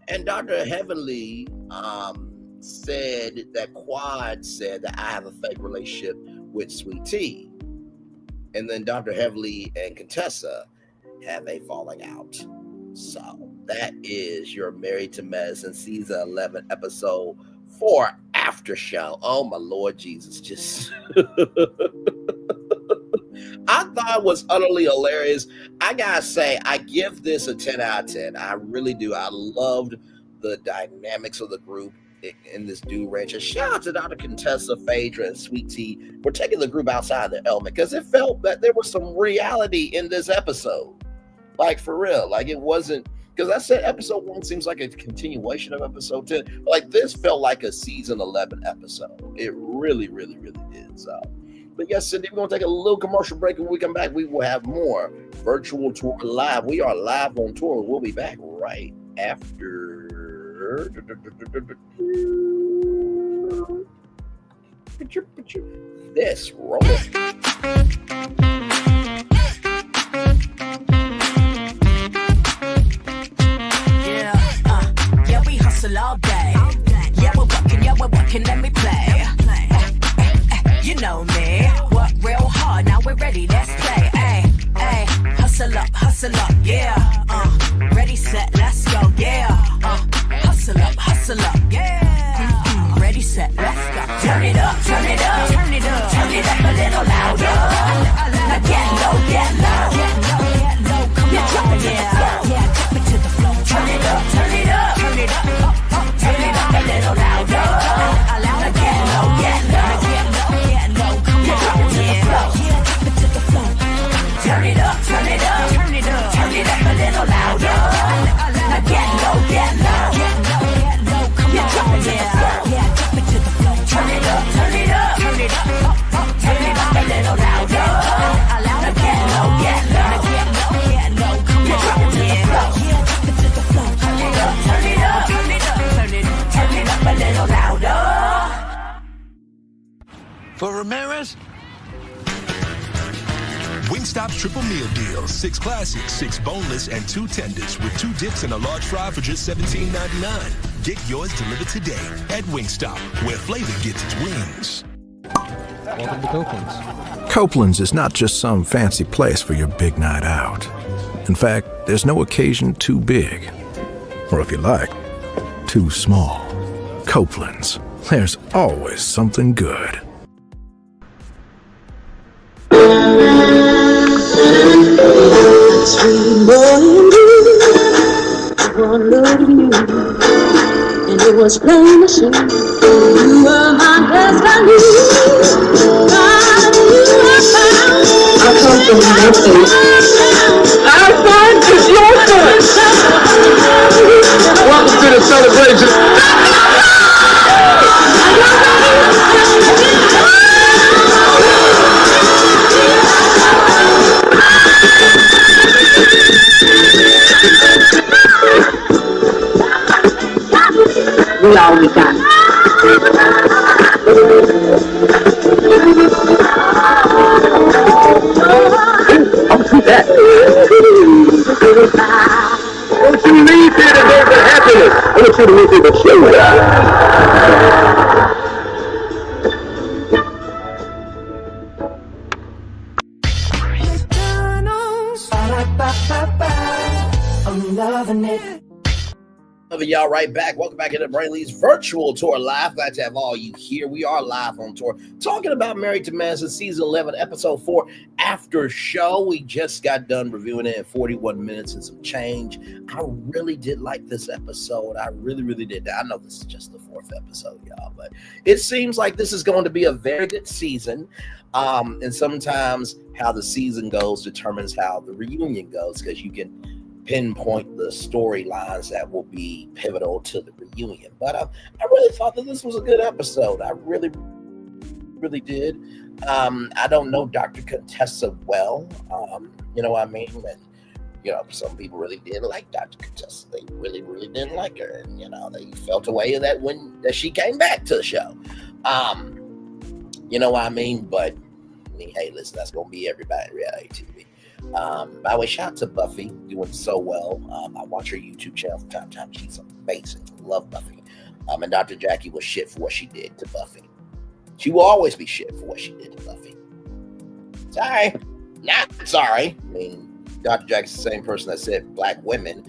And Dr. Heavenly said that Quad said that I have a fake relationship with Sweet Tea. And then Dr. Heavenly and Contessa have a falling out. So that is your Married to Medicine season 11 episode 4 after show. Oh my Lord Jesus. Just I thought it was utterly hilarious. I gotta say, I give this a 10 out of 10. I really do. I loved the dynamics of the group in this dude ranch. And shout out to Dr. Contessa, Phaedra, and Sweet Tea for taking the group outside their element, because it felt that there was some reality in this episode. Like, for real. Like, it wasn't, because I said episode 1 seems like a continuation of episode 10. Like, this felt like a season 11 episode. It really, really, really did. So, but yes, Cindy, we're going to take a little commercial break. When we come back, we will have more Virtual Tour Live. We are live on tour. We'll be back right after this rolling. Yeah, we hustle all day. Yeah, we're working, let me play. You know me, work real hard, now we're ready, let's play. Ay, hustle up, yeah. Ready, set, let's go, yeah. Hustle up, yeah. Ready, set, let's go. Turn it up, turn it up, turn it up, turn it up a little louder. Now get low, come on, drop it to the floor, drop it to the floor. Turn it up, turn it up, turn it up, turn it up a little louder. Now get low, come on, drop it to the floor, drop it to the floor. Turn it up, turn it up, turn it up, turn it up a little louder. Now get low, come on, drop it to the floor, drop it to the floor. Turn it up, turn it up, turn it up, turn it up a little louder. Now get low, come on, drop it to the floor, drop it to the floor. Turn it up, turn it up, turn it up, turn it up a little louder. For Ramirez? Wingstop's triple meal deal. 6 classics, 6 boneless, and 2 tenders with 2 dips and a large fry for just $17.99. Get yours delivered today at Wingstop, where flavor gets its wings. Welcome to Copeland's. Copeland's is not just some fancy place for your big night out. In fact, there's no occasion too big. Or if you like, too small. Copeland's. There's always something good. Sweet morning dew, one look at you, and it was plain to see you were my destiny. God, you were found. I come from nothing. Our fun is your fun. Welcome to the celebration. We all long time. I'll see that. Don't you leave here today for happiness. I want you to leave here to show. I'm loving it. Loving y'all right back. Welcome back into Brainley's virtual tour live. Glad to have all you here. We are live on tour talking about Married to Medicine season 11, episode 4 after show. We just got done reviewing it in 41 minutes and some change. I really did like this episode. I really did. I know this is just the 4th episode, y'all, but it seems like this is going to be a very good season. And sometimes how the season goes determines how the reunion goes, because you can pinpoint the storylines that will be pivotal to the reunion. But I really thought that this was a good episode. I really did. I don't know Dr. Contessa well. You know what I mean? And, you know, some people really didn't like Dr. Contessa. They really didn't like her. And, you know, they felt a way of that when she came back to the show. You know what I mean? But, I mean, hey, listen, that's going to be everybody in reality TV. By the way, shout out to Buffy, doing so well. I watch her YouTube channel from time to time. She's amazing. Love Buffy. And Dr. Jackie was shit for what she did to Buffy. She will always be shit for what she did to Buffy. Sorry. Not sorry. I mean, Dr. Jackie's the same person that said black women,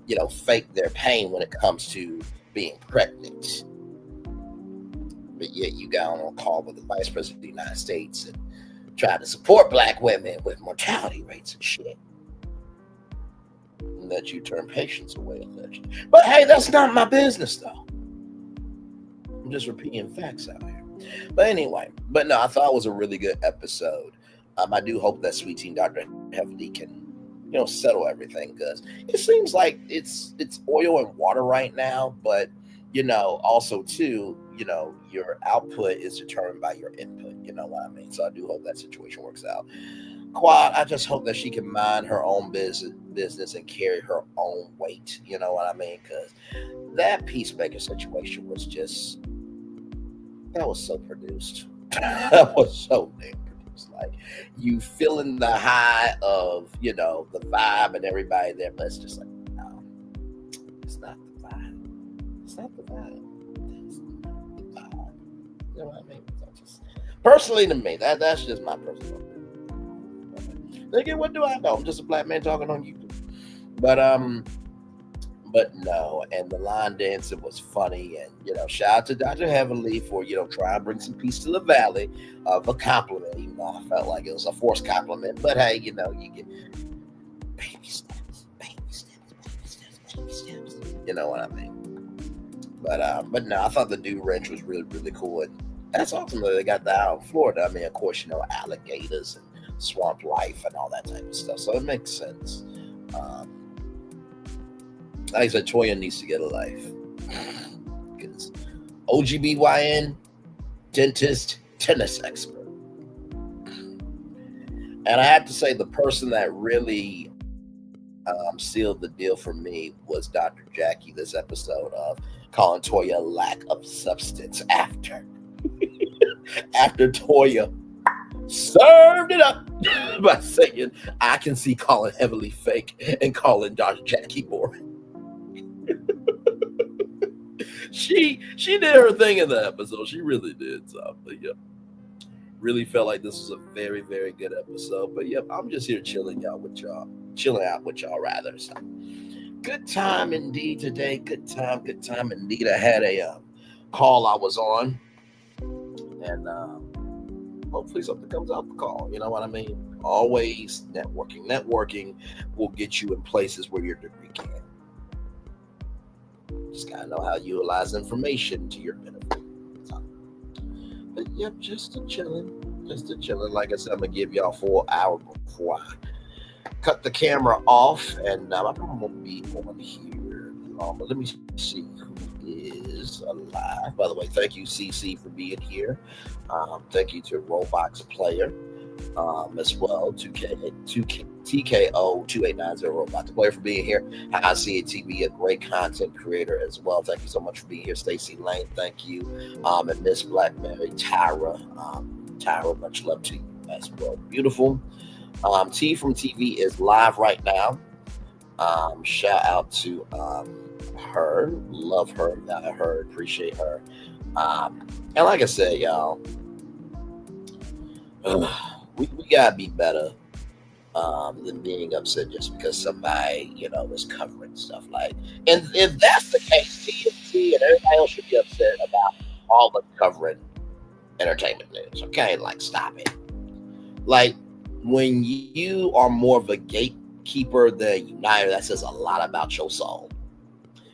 you know, fake their pain when it comes to being pregnant. But yet you got on a call with the Vice President of the United States and trying to support black women with mortality rates and shit. And that you turn patients away, allegedly. But hey, that's not my business, though. I'm just repeating facts out here. But anyway, but no, I thought it was a really good episode. I do hope that Sweet Teen Dr. Heavily can, you know, settle everything, because it seems like it's oil and water right now, but you know, also too, you know, your output is determined by your input. You know what I mean? So I do hope that situation works out. Quad, I just hope that she can mind her own business and carry her own weight. You know what I mean? Because that Peacemaker situation was just, that was so produced. That was so damn produced. Like, you feeling the high of, you know, the vibe and everybody there, but it's just like, no, it's not the vibe. It's not the vibe. It's not the vibe. You know what I mean? So just, personally to me, that's just my personal opinion. Again, what do I know? I'm just a black man talking on YouTube. But no, and the line dancing was funny, and you know, shout out to Dr. Heavenly for, you know, trying to bring some peace to the valley of a compliment, even though I felt like it was a forced compliment. But hey, you know, you get baby steps. You know what I mean? But no, I thought the Dude Ranch was really cool, and that's awesome that they got that out in Florida. I mean, of course, you know, alligators and swamp life and all that type of stuff, so it makes sense. Like I said, Toya needs to get a life, because OGBYN, dentist, tennis expert. And I have to say, the person that really sealed the deal for me was Dr. Jackie this episode of calling Toya a lack of substance after Toya served it up by saying, I can see Colin heavily fake and calling Dr. Jackie boring. She did her thing in the episode. She really did. So, but yeah, really felt like this was a very good episode. But yep, I'm just here chilling out with y'all rather. So good time indeed today. Good time indeed. I had a call I was on, and hopefully something comes out the call. You know what I mean? Always networking. Networking will get you in places where your degree can't. Just gotta know how to utilize information to your benefit. So, but yep, just a chilling. Like I said, I'm gonna give y'all 4 hours before I cut the camera off, and I'm probably gonna be on here. But let me see who is alive. By the way, thank you, CC, for being here. Thank you to Roblox Player, as well, 2K TKO2890 about the player for being here. I see it TV, a great content creator as well. Thank you so much for being here. Stacy Lane, thank you. And Miss Blackberry, Tyra. Tyra, much love to you as well. Beautiful. T from TV is live right now. Shout out to her. Love her. Her. Appreciate her. And like I said, y'all, we gotta be better than being upset just because somebody, is covering stuff like. And if that's the case, TNT and everybody else should be upset about all the covering entertainment news. Okay, like stop it. Like when you are more of a gatekeeper than uniter, that says a lot about your soul.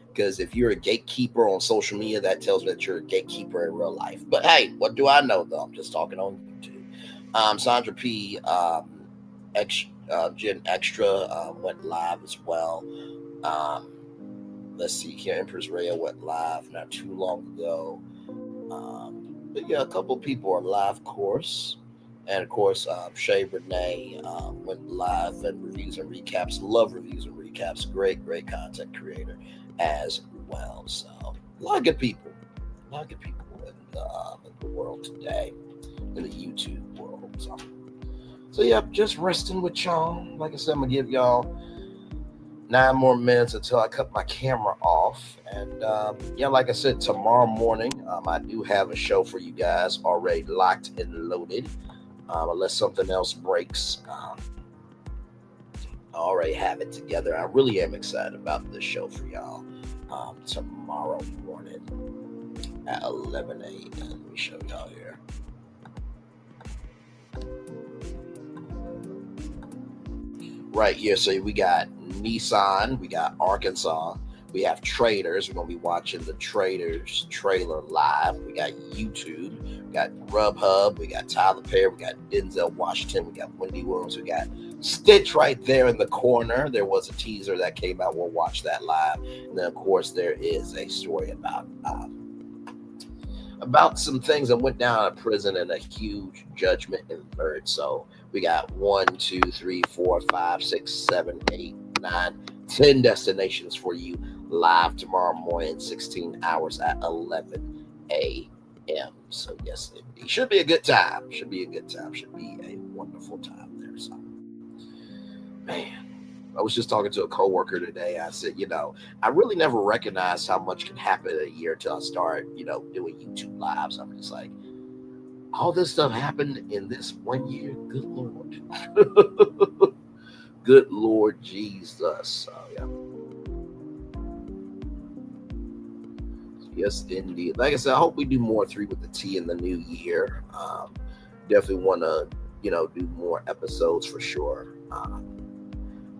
Because if you're a gatekeeper on social media, that tells me that you're a gatekeeper in real life. But hey, what do I know though? I'm just talking on YouTube. Sandra P. Gen Extra went live as well. Let's see here. Empress Rhea went live not too long ago. But yeah, a couple people are live, of course. And of course, Shay Renee went live and reviews and recaps. Love reviews and recaps. Great content creator as well. So a lot of good people. A lot of good people in the world today, in the YouTube world. So yeah, just resting with y'all. Like I said, I'm gonna give y'all 9 more minutes until I cut my camera off. And yeah, like I said, tomorrow morning, I do have a show for you guys already locked and loaded. Unless something else breaks, I already have it together. I really am excited about this show for y'all tomorrow morning at 11 a.m. Let me show y'all here. Right here, so we got Nissan, we got Arkansas, we have Traders. We're going to be watching the Traders trailer live. We got YouTube, we got Grubhub, we got Tyler Perry, we got Denzel Washington, we got Wendy Williams, we got Stitch right there in the corner. There was a teaser that came out. We'll watch that live. And then, of course, there is a story about some things that went down at prison and a huge judgment and verdict. So we got 1, 2, 3, 4, 5, 6, 7, 8, 9, 10 destinations for you live tomorrow morning, 16 hours at 11 a.m. So yes, it should be a good time. Should be a wonderful time there. So, man, I was just talking to a coworker today. I said, I really never recognized how much can happen in a year till I start, doing YouTube lives. I'm just like, all this stuff happened in this 1 year. Good Lord. Good Lord Jesus. So, yeah. Yes, indeed. Like I said, I hope we do more 3 with the T in the new year. Definitely want to, do more episodes for sure.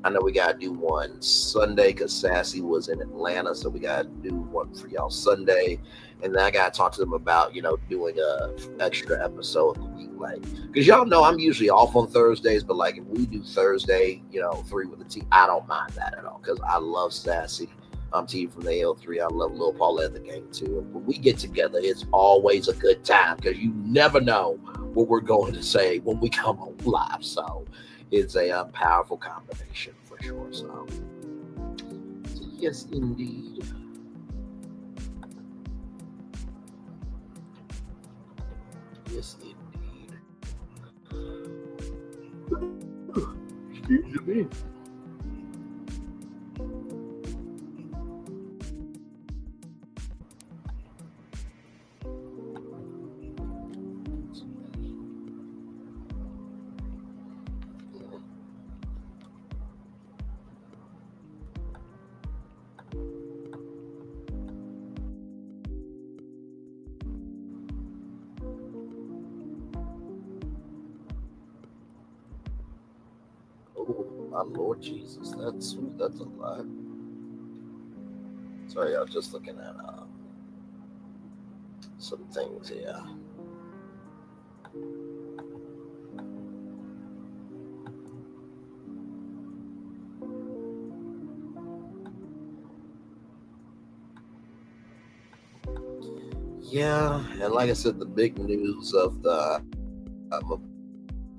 I know we got to do one Sunday because Sassy was in Atlanta, so we got to do one for y'all Sunday. And then I got to talk to them about, doing a extra episode of the week. Like, because y'all know I'm usually off on Thursdays, but like if we do Thursday, 3 with the T, I don't mind that at all because I love Sassy. I'm T from the AL3. I love Lil Paulette the gang too. And when we get together, it's always a good time because you never know what we're going to say when we come on live. So it's a powerful combination for sure. So yes, indeed. Yes, indeed. Excuse me. My Lord Jesus, that's a lot. Sorry, I was just looking at some things here. Yeah, and like I said, the big news of the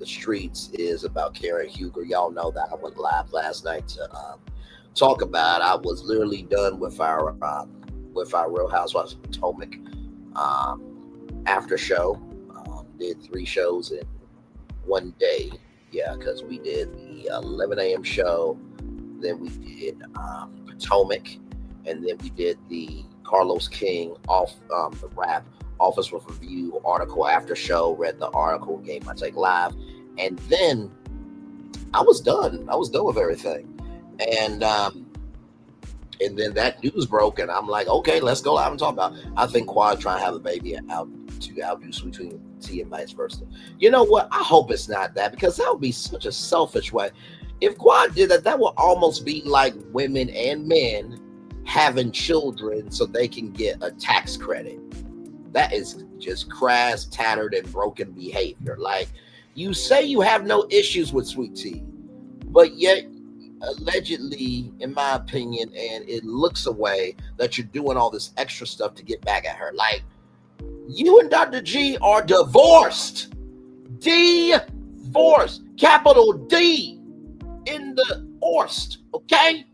the streets is about Karen Huger. Y'all know that I went live last night to talk about. I was literally done with our Real Housewives of Potomac after show. Did 3 shows in one day. Yeah, because we did the 11 a.m. show, then we did Potomac, and then we did the Carlos King the rap Office with Review article after show, read the article, gave my take live, and then I was done. I was done with everything. And then that news broke, and I'm like, okay, let's go live and talk about it. I think Quad trying to have a baby out to outdo Sweet Tea and vice versa. You know what? I hope it's not that, because that would be such a selfish way. If Quad did that, that would almost be like women and men having children so they can get a tax credit. That is just crass, tattered, and broken behavior. Like, you say you have no issues with Sweet Tea, but yet allegedly, in my opinion, and it looks away that you're doing all this extra stuff to get back at her. Like, you and Dr. G are divorced. Divorced. Capital D in the Orst. Okay?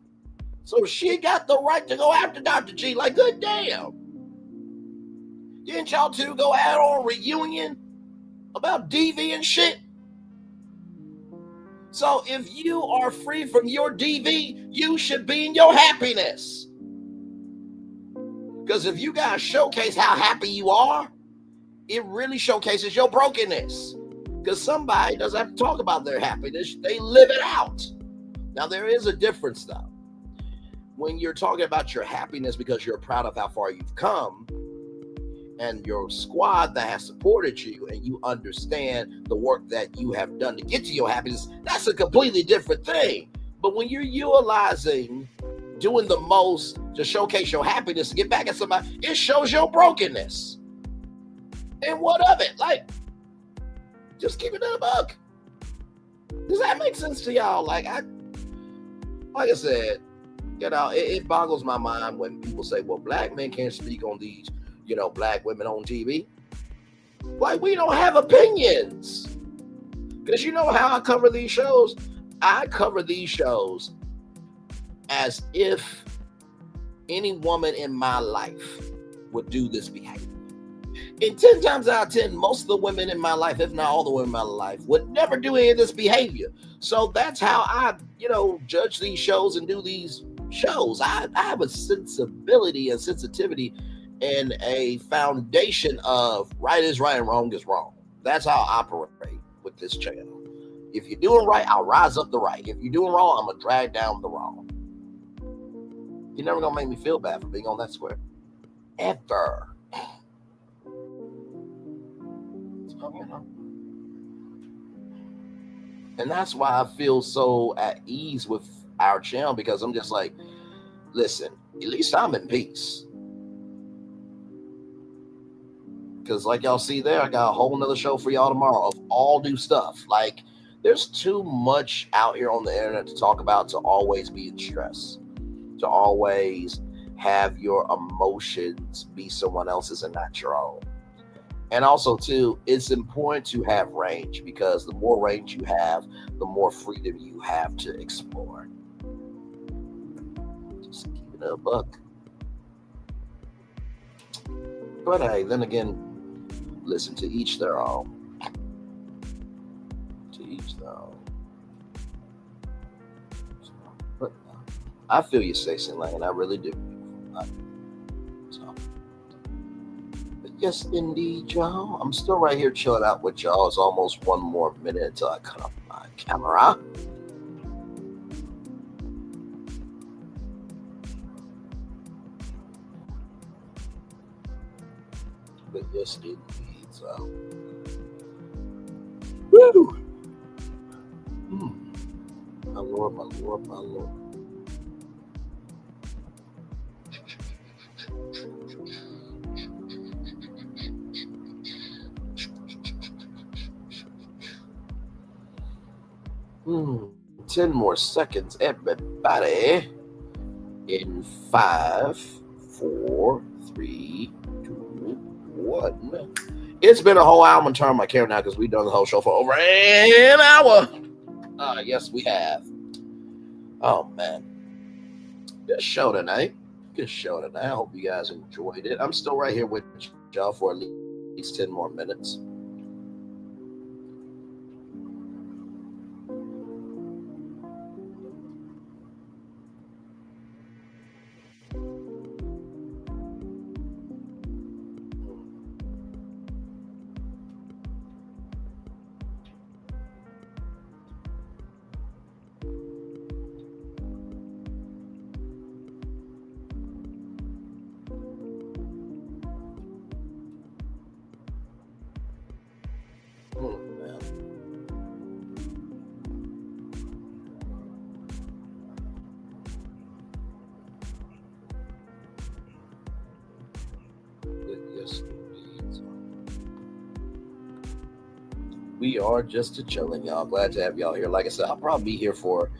So she got the right to go after Dr. G. Like, good damn. Didn't y'all two go out on a reunion about DV and shit? So if you are free from your DV, you should be in your happiness. Because if you guys showcase how happy you are, it really showcases your brokenness. Because somebody doesn't have to talk about their happiness. They live it out. Now, there is a difference, though. When you're talking about your happiness because you're proud of how far you've come, and your squad that has supported you, and you understand the work that you have done to get to your happiness, that's a completely different thing. But when you're utilizing doing the most to showcase your happiness to get back at somebody, it shows your brokenness. And what of it? Like, just keep it in a book. Does that make sense to y'all? Like I said, you know, it boggles my mind when people say, well, black men can't speak on these, you know, black women on TV. Like, we don't have opinions. Because you know how I cover these shows? I cover these shows as if any woman in my life would do this behavior. And 10 times out of 10, most of the women in my life, if not all the women in my life, would never do any of this behavior. So that's how I, you know, judge these shows and do these shows. I have a sensibility and sensitivity and a foundation of right is right and wrong is wrong. That's how I operate with this channel. If you're doing right, I'll rise up the right. If you're doing wrong, I'm going to drag down the wrong. You're never going to make me feel bad for being on that square. Ever. So, you know. And that's why I feel so at ease with our channel, because I'm just like, listen, at least I'm in peace. Because like y'all see there, I got a whole nother show for y'all tomorrow of all new stuff. Like, there's too much out here on the internet to talk about to always be in stress, to always have your emotions be someone else's and not your own. And also, too, it's important to have range, because the more range you have, the more freedom you have to explore. Just keep it a buck. But hey, then again, listen, to each their own. To each their own. But I feel you, Stacey Lane. I really do. Yes, indeed, y'all. I'm still right here chilling out with y'all. It's almost one more minute until I cut off my camera. But yes, indeed. So, woo! My Lord, my Lord, my Lord. Hmm. 10 more seconds, everybody. In 5, 4, 3, 2, 1. It's been a whole hour. I'm gonna turn my camera now because we've done the whole show for over an hour. Yes, we have. Oh man, good show tonight. Good show tonight. I hope you guys enjoyed it. I'm still right here with y'all for at least 10 more minutes. We are just chilling, y'all. Glad to have y'all here. Like I said, I'll probably be here for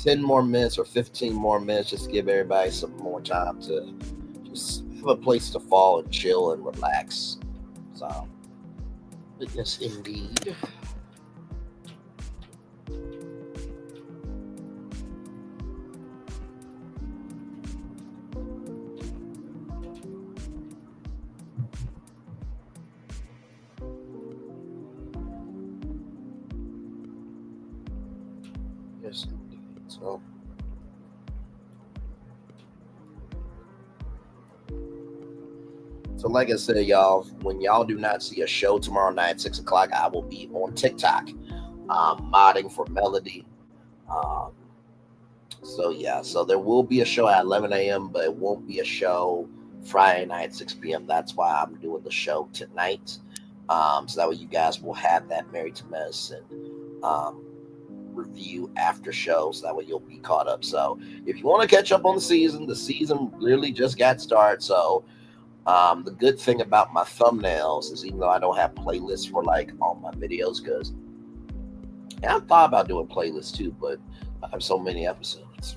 10 more minutes or 15 more minutes just to give everybody some more time to just have a place to fall and chill and relax. So, yes, indeed. Yes, indeed. So like I said, y'all, when y'all do not see a show tomorrow night at 6 o'clock, I will be on TikTok modding for Melody. So there will be a show at 11 a.m., but it won't be a show Friday night at 6 p.m. That's why I'm doing the show tonight. So that way you guys will have that Married to Medicine review after show, so that way you'll be caught up. So if you want to catch up on the season literally just got started. So the good thing about my thumbnails is even though I don't have playlists for like all my videos, because I thought about doing playlists too, but I have so many episodes.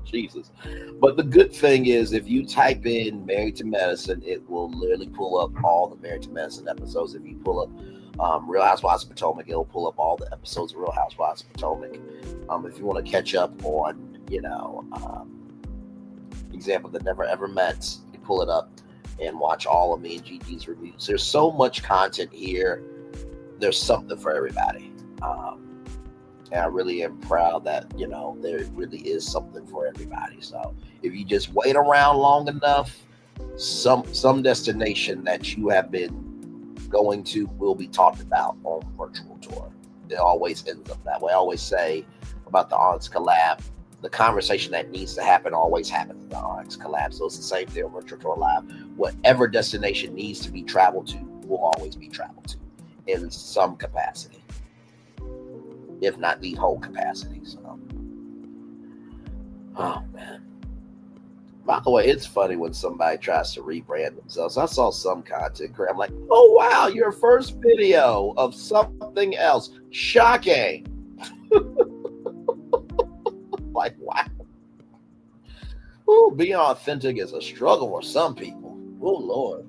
Jesus. But the good thing is if you type in Married to Medicine, it will literally pull up all the Married to Medicine episodes. If you pull up Real Housewives of Potomac, it'll pull up all the episodes of Real Housewives of Potomac. If you want to catch up on, example that Never Ever Met, you can pull it up and watch all of me and Gigi's reviews. There's so much content here. There's something for everybody. And I really am proud that, there really is something for everybody. So if you just wait around long enough, some destination that you have been going to will be talked about on virtual tour. It always ends up that way. I always say about the Onyx collab, the conversation that needs to happen always happens at the Onyx collab. So it's the same thing on virtual tour live. Whatever destination needs to be traveled to will always be traveled to in some capacity, if not the whole capacity. So, oh man. By the way, it's funny when somebody tries to rebrand themselves. I saw some content creator. I'm like, oh, wow, your first video of something else. Shocking. Like, wow. Ooh, being authentic is a struggle for some people. Oh, Lord.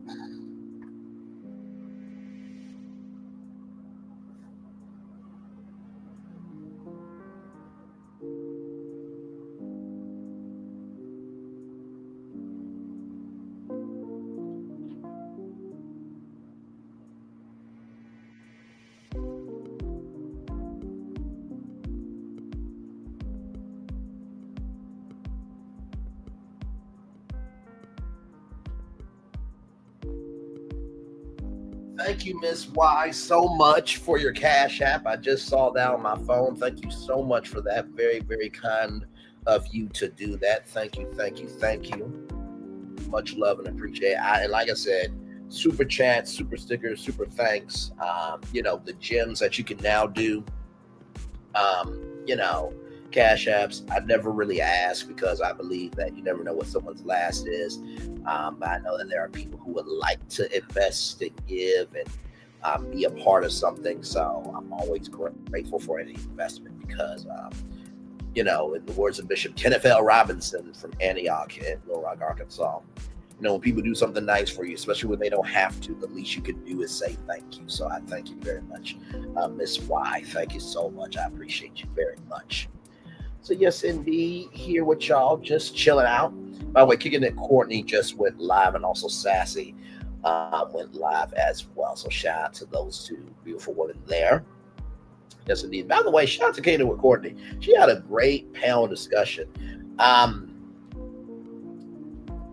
Thank you, Miss Y, so much for your Cash App. I just saw that on my phone. Thank you so much for that. Very, very kind of you to do that. Thank you, thank you, thank you. Much love and appreciate it. And like I said, super chats, super stickers, super thanks. The gems that you can now do. Cash apps, I never really ask because I believe that you never know what someone's last is. But I know that there are people who would like to invest and give and be a part of something. So I'm always grateful for any investment because, in the words of Bishop Kenneth L. Robinson from Antioch in Little Rock, Arkansas, When people do something nice for you, especially when they don't have to, the least you can do is say thank you. So I thank you very much. Miss Y, thank you so much. I appreciate you very much. So yes, indeed, here with y'all, just chilling out. By the way, Kicking It Courtney just went live, and also Sassy went live as well. So shout out to those two beautiful women there. Yes, indeed. By the way, shout out to Kicking It with Courtney. She had a great panel discussion.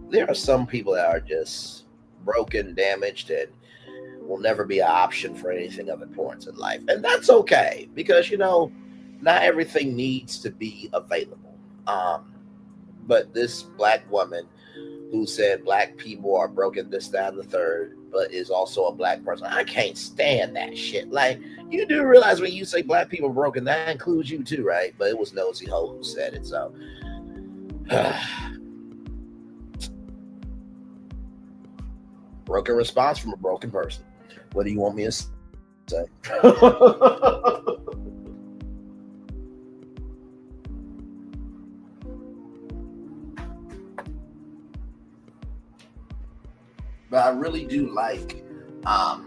There are some people that are just broken, damaged, and will never be an option for anything of importance in life. And that's okay, because, not everything needs to be available. But this black woman who said black people are broken, this, that, and the third, but is also a black person, I can't stand that shit. Like, you do realize when you say black people are broken, that includes you too, right? But it was Nosy Ho who said it, so... broken response from a broken person. What do you want me to say? But I really do like, I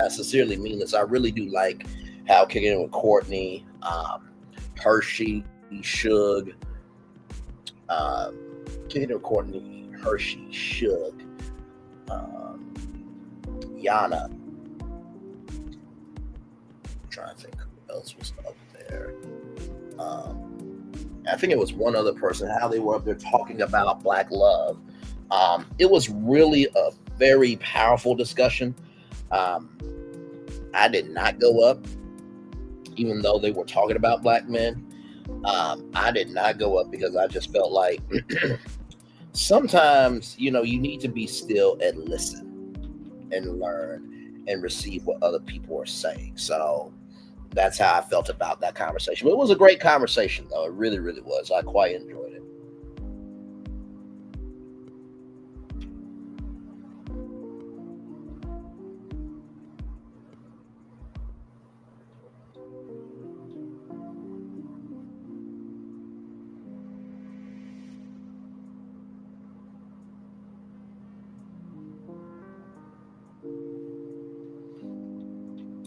sincerely mean this, I really do like how Kicking It with Courtney, Hershey, Suge, Kicking It with Courtney, Hershey, Suge, Yana. I'm trying to think who else was up there. I think it was one other person, how they were up there talking about Black love. It was really a very powerful discussion. I did not go up, even though they were talking about black men. I did not go up because I just felt like sometimes, you need to be still and listen and learn and receive what other people are saying. So that's how I felt about that conversation. But it was a great conversation, though. It really, really was. I quite enjoyed it.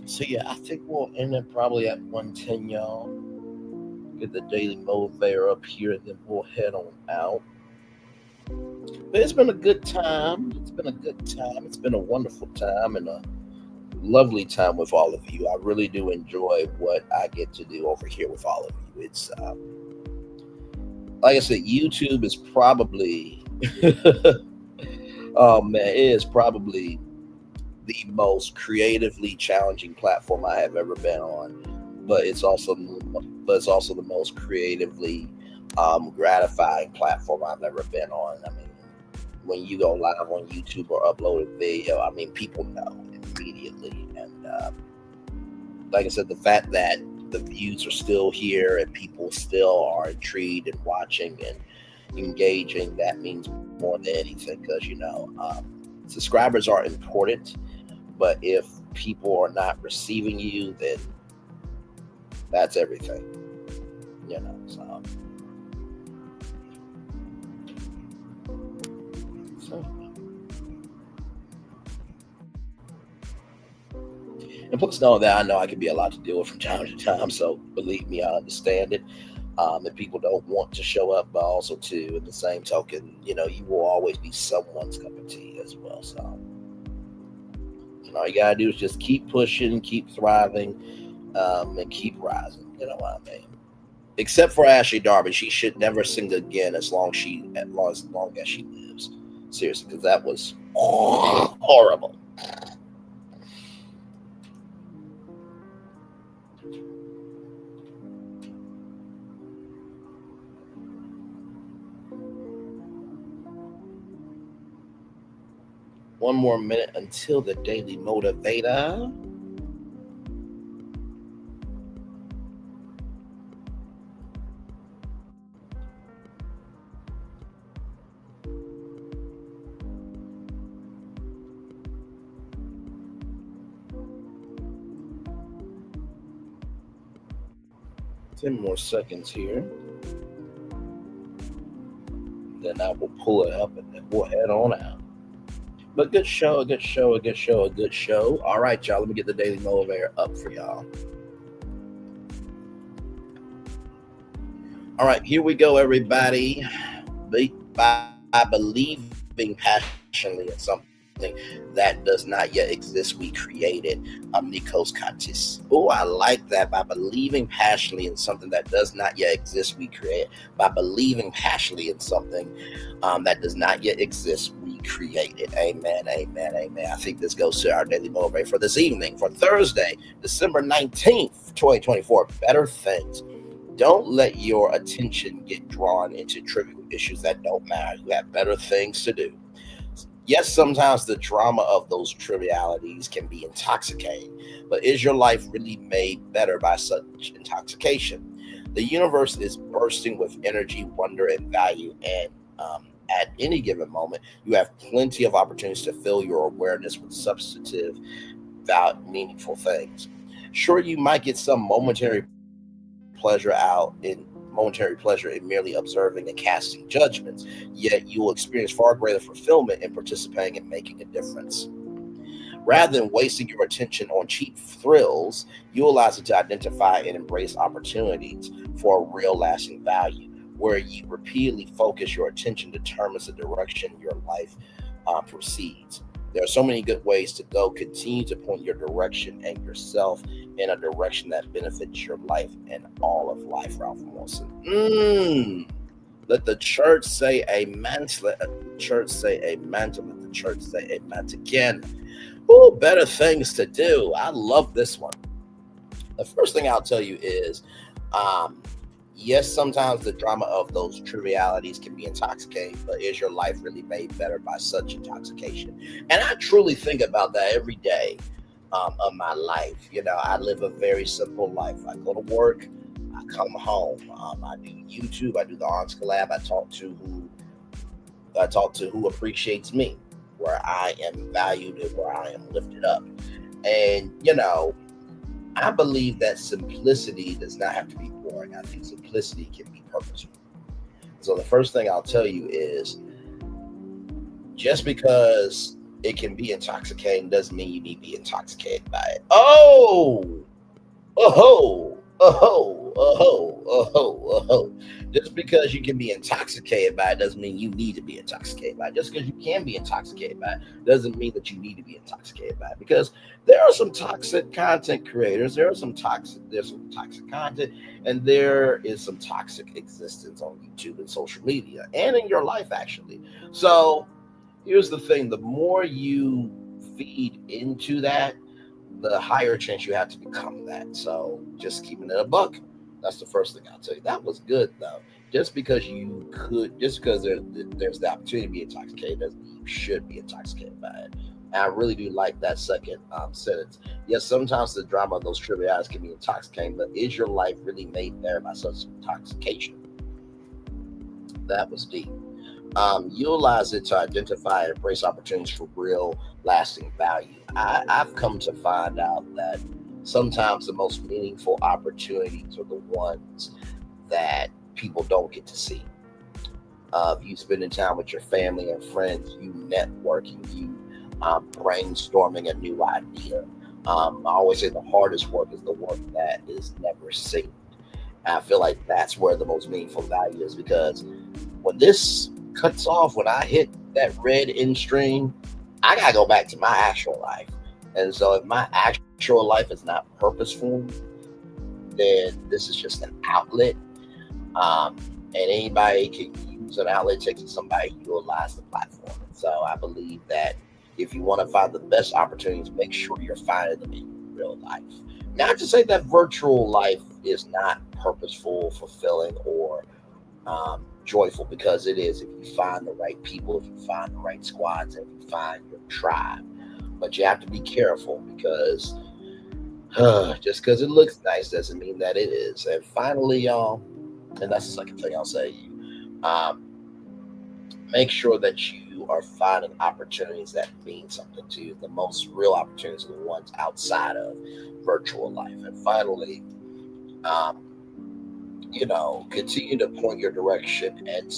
So yeah, I think we'll end up probably at 110, y'all. Get the daily motivator up here, and then we'll head on out. But it's been a good time. It's been a good time. It's been a wonderful time and a lovely time with all of you. I really do enjoy what I get to do over here with all of you. It's like I said, YouTube is probably oh man, it is probably the most creatively challenging platform I have ever been on, but it's also the most creatively gratifying platform I've ever been on. I mean, when you go live on YouTube or upload a video, I mean, people know immediately. And like I said, the fact that the views are still here and people still are intrigued and watching and engaging, that means more than anything, because subscribers are important. But if people are not receiving you, then that's everything. And plus, know that I know I can be a lot to deal with from time to time. So believe me, I understand it. If people don't want to show up, but also too, in the same token, you will always be someone's cup of tea as well. So. All you gotta do is just keep pushing, keep thriving, and keep rising. You know what I mean? Except for Ashley Darby, she should never sing again as long as she lives. Seriously, because that was horrible. One more minute until the daily motivator. Ten more seconds here. then I will pull it up and then we'll head on out. But good show, a good show, a good show, a good show. All right, y'all. Let me get the Daily Motivator up for y'all. All right, here we go, everybody. By believing passionately in something that does not yet exist, we create it. Nikos Katis. Oh, I like that. By believing passionately in something that does not yet exist, we create it. By believing passionately in something that does not yet exist, we create it. Amen, amen, amen. I think this goes to our Daily Motivator for this evening, for Thursday, December 19th, 2024. Better things. Don't let your attention get drawn into trivial issues that don't matter. You have better things to do. Yes, sometimes the drama of those trivialities can be intoxicating, but is your life really made better by such intoxication? The universe is bursting with energy, wonder, and value, and at any given moment, you have plenty of opportunities to fill your awareness with substantive, meaningful things. Sure, you might get some momentary pleasure in merely observing and casting judgments, yet you will experience far greater fulfillment in participating and making a difference. Rather than wasting your attention on cheap thrills, you allow it to identify and embrace opportunities for real lasting value. Where you repeatedly focus your attention determines the direction your life proceeds. There are so many good ways to go. Continue to point your direction and yourself in a direction that benefits your life and all of life. Ralph Wilson. Let the church say amen. Let the church say amen. Let the church say amen again. Ooh, better things to do. I love this one. The first thing I'll tell you is, yes, sometimes the drama of those trivialities can be intoxicating, but is your life really made better by such intoxication? And I truly think about that every day of my life. You know, I live a very simple life. I go to work, I come home, I do YouTube, I do the Aunts Collab, I talk to who appreciates me, where I am valued and where I am lifted up. And, you know, I believe that simplicity does not have to be boring. I think simplicity can be purposeful. So the first thing I'll tell you is, just because it can be intoxicating doesn't mean you need to be intoxicated by it. Just because you can be intoxicated by it doesn't mean you need to be intoxicated by it. Just because you can be intoxicated by it doesn't mean that you need to be intoxicated by it. Because there are some toxic content creators, there's some toxic content, and there is some toxic existence on YouTube and social media and in your life, actually. So here's the thing: the more you feed into that, the higher chance you have to become that. So just keeping it a buck. That's the first thing I'll tell you. That was good, though. Just because there's the opportunity to be intoxicated doesn't mean you should be intoxicated by it. And I really do like that second sentence. Yes, sometimes the drama of those trivialities can be intoxicating, but is your life really made better by such intoxication? That was deep. Utilize it to identify and embrace opportunities for real lasting value. I've come to find out that sometimes the most meaningful opportunities are the ones that people don't get to see. You spending time with your family and friends, you networking, you brainstorming a new idea. I always say the hardest work is the work that is never seen. And I feel like that's where the most meaningful value is, because when this cuts off, when I hit that red end stream, I gotta go back to my actual life. And so if my actual life is not purposeful, then this is just an outlet. And anybody can use an outlet, takes to somebody utilize the platform. So I believe that if you want to find the best opportunities, make sure you're finding them in real life. Not to say that virtual life is not purposeful, fulfilling, or joyful, because it is, if you find the right people, if you find the right squads, and if you find your tribe. But you have to be careful, because just because it looks nice doesn't mean that it is. And finally, y'all, and that's the second thing I'll say, make sure that you are finding opportunities that mean something to you. The most real opportunities are the ones outside of virtual life. And finally, continue to point your direction and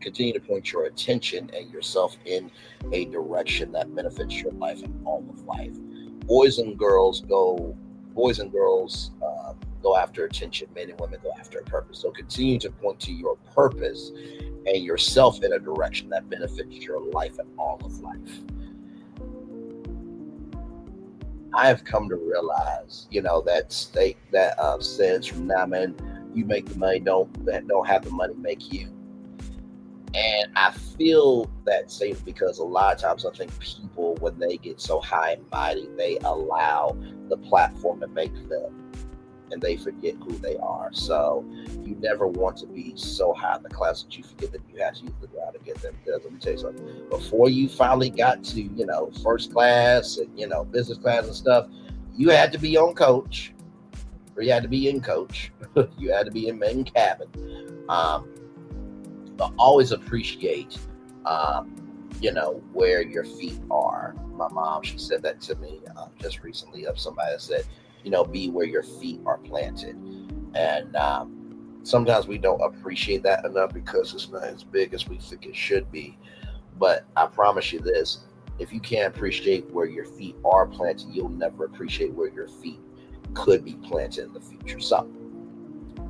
continue to point your attention and yourself in a direction that benefits your life and all of life. Boys and girls go after attention. Men and women go after a purpose. So continue to point to your purpose and yourself in a direction that benefits your life and all of life. I have come to realize, that says from now, man, you make the money, don't have the money make you. And I feel that same because a lot of times I think people, when they get so high and mighty, they allow the platform to make them, and they forget who they are. So you never want to be so high in the class that you forget that you have to use the ground to get them. Because let me tell you something, before you finally got to, first class and, business class and stuff, you had to be on coach, or you had to be in coach. You had to be in main cabin. But always appreciate, where your feet are. My mom, she said that to me just recently of somebody that said, be where your feet are planted. And sometimes we don't appreciate that enough because it's not as big as we think it should be. But I promise you this, if you can't appreciate where your feet are planted, you'll never appreciate where your feet could be planted in the future. So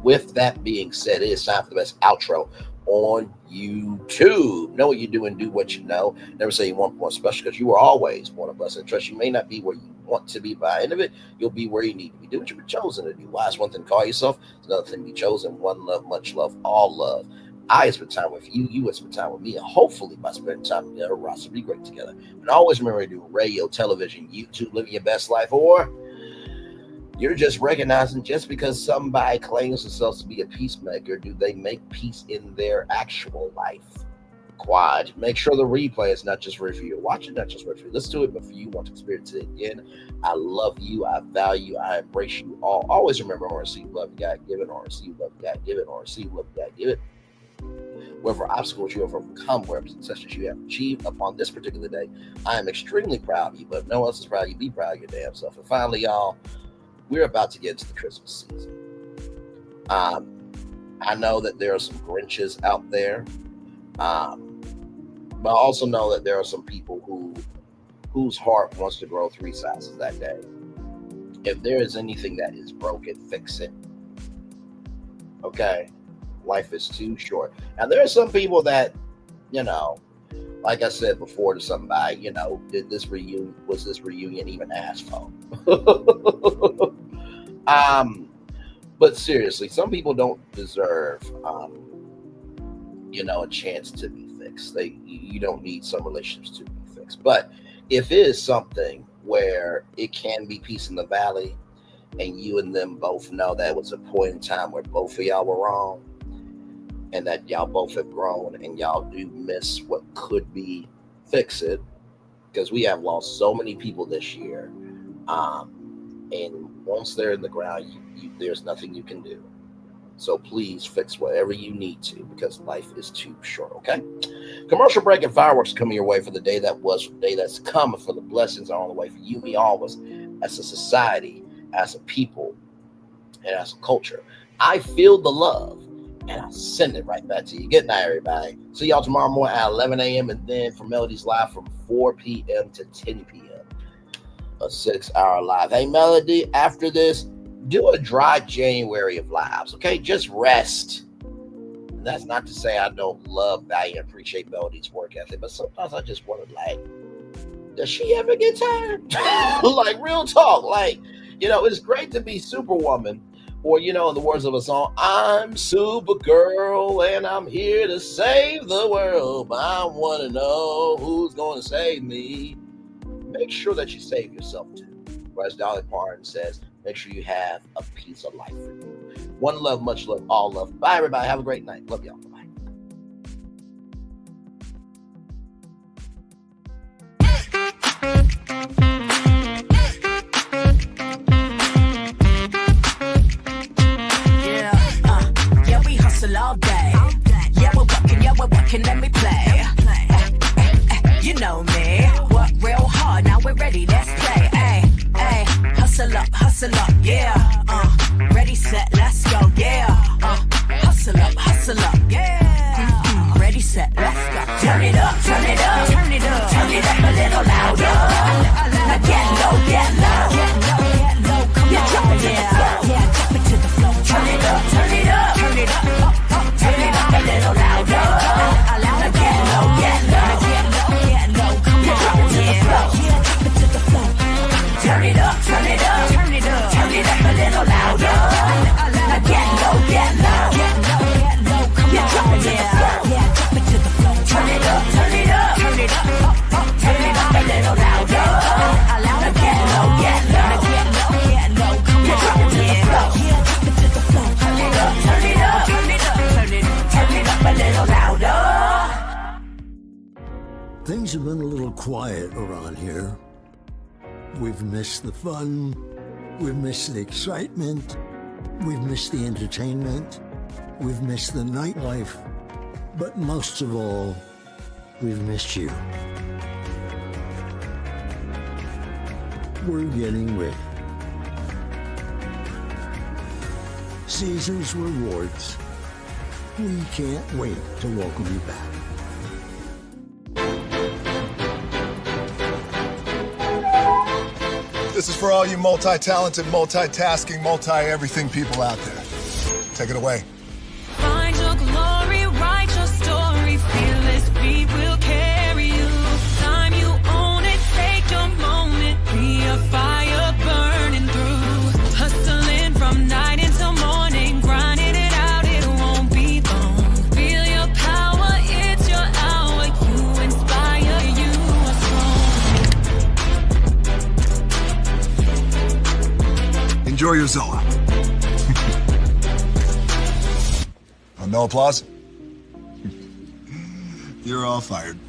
with that being said, it is time for the best outro on YouTube. Know what you do and do what you know. Never say you want more special, because you are always one of us. And trust, you may not be where you want to be by the end of it. You'll be where you need to be. Do what you were chosen to do. Why is one thing to call yourself? It's another thing to be chosen. One love, much love, all love. I spend time with you. You spend time with me. And hopefully by spending time together, we'll also be great together. And always remember to do radio, television, YouTube, living your best life, or you're just recognizing just because somebody claims themselves to be a peacemaker, do they make peace in their actual life? Quad. Make sure the replay is not just ready for you. Watch it, not just ready for you. Listen to it, but for you, want to experience it again. I love you. I value you. I embrace you all. Always remember, or receive love, God give it, or receive love, God give it, or receive love, God give it. Whatever obstacles you have overcome, whatever successes you have achieved upon this particular day, I am extremely proud of you. But if no one else is proud of you, be proud of your damn self. And finally, y'all, we're about to get into the Christmas season. I know that there are some Grinches out there, but I also know that there are some people whose heart wants to grow 3 sizes that day. If there is anything that is broken, fix it. Okay? Life is too short. Now, there are some people that, like I said before to somebody, was this reunion even asked for? But seriously, some people don't deserve, a chance to be fixed. You don't need some relationships to be fixed. But if it is something where it can be peace in the valley, and you and them both know that was a point in time where both of y'all were wrong, and that y'all both have grown, and y'all do miss what could be, fix it, because we have lost so many people this year. And once they're in the ground, there's nothing you can do. So please fix whatever you need to, because life is too short, okay? Commercial break and fireworks coming your way for the day that was, for the day that's coming, for the blessings are on the way for you, me, all of us, as a society, as a people, and as a culture. I feel the love, and I send it right back to you. Good night, everybody. See y'all tomorrow morning at 11 a.m. and then for Melodies Live from 4 p.m. to 10 p.m. A 6-hour live. Hey, Melody, after this, do a dry January of lives, okay? Just rest. And that's not to say I don't love, value, and appreciate Melody's work ethic, but sometimes I just wonder, does she ever get tired? Real talk. It's great to be Superwoman, or, in the words of a song, I'm Supergirl, and I'm here to save the world, but I want to know who's going to save me. Make sure that you save yourself too. Or as Dolly Parton says, make sure you have a piece of life for you. One love, much love, all love. Bye, everybody. Have a great night. Love y'all. Bye. Yeah, we hustle all day. Yeah, we're working, let me play. You know me. Work real hard, now we're ready, let's play. Ay, hustle up, yeah. Ready, set, let's go, yeah. Hustle up, yeah. Ready, set, quiet around here. We've missed the fun, we've missed the excitement, we've missed the entertainment, we've missed the nightlife, but most of all, we've missed you. We're getting ready. Caesar's Rewards. We can't wait to welcome you back. This is for all you multi-talented, multitasking, multi-everything people out there. Take it away. Find your glory, write your story, fearless feet will carry you. Time you own it, take your moment, be a fire burning through. Hustling from night until morning, grinding it out, it won't be long. Feel your power, it's your hour, you inspire, you are strong. Enjoy your Zoa. No applause? You're all fired.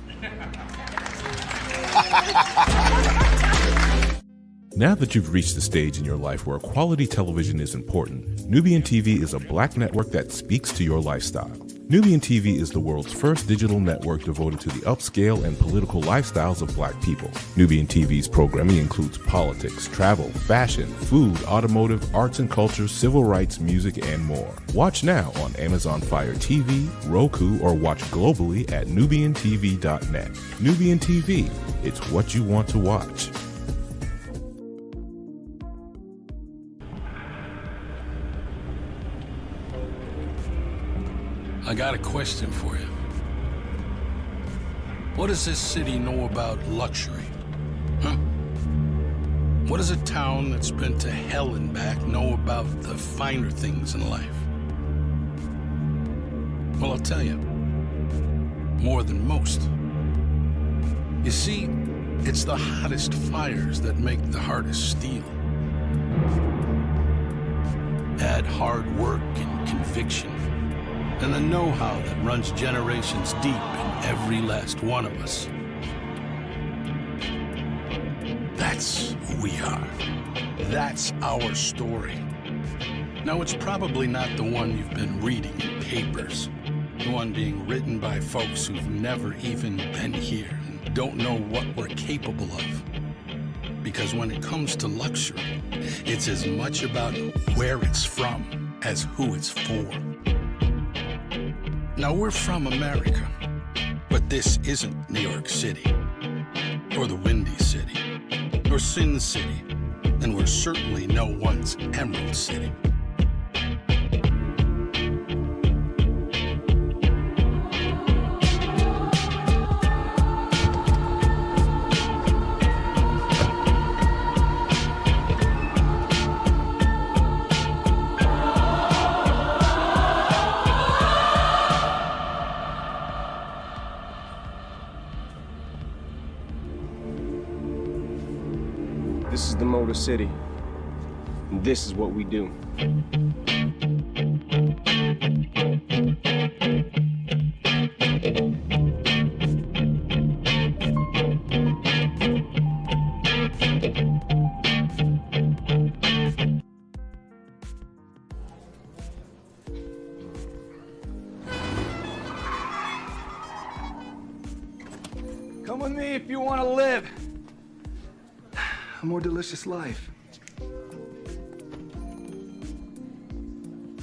Now that you've reached the stage in your life where quality television is important, Nubian TV is a black network that speaks to your lifestyle. Nubian TV is the world's first digital network devoted to the upscale and political lifestyles of black people. Nubian TV's programming includes politics, travel, fashion, food, automotive, arts and culture, civil rights, music, and more. Watch now on Amazon Fire TV, Roku, or watch globally at NubianTV.net. Nubian TV, it's what you want to watch. I got a question for you. What does this city know about luxury? Huh? What does a town that's been to hell and back know about the finer things in life? Well, I'll tell you. More than most. You see, it's the hottest fires that make the hardest steel. Add hard work and conviction, and the know-how that runs generations deep in every last one of us. That's who we are. That's our story. Now, it's probably not the one you've been reading in papers, the one being written by folks who've never even been here and don't know what we're capable of. Because when it comes to luxury, it's as much about where it's from as who it's for. Now, we're from America, but this isn't New York City, or the Windy City, or Sin City, and we're certainly no one's Emerald City. This is the Motor City, and this is what we do. Come with me if you want to live a more delicious life.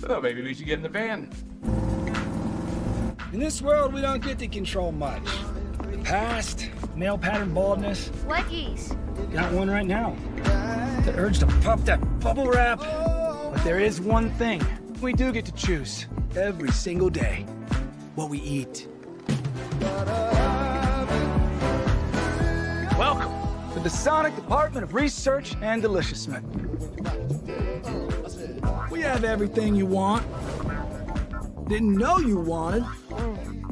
So maybe we should get in the van. In this world, we don't get to control much. The past, male pattern baldness. Leggies. Got one right now. The urge to puff that bubble wrap. But there is one thing we do get to choose every single day: what we eat. Welcome to the Sonic Department of Research and Deliciousment. We have everything you want, didn't know you wanted,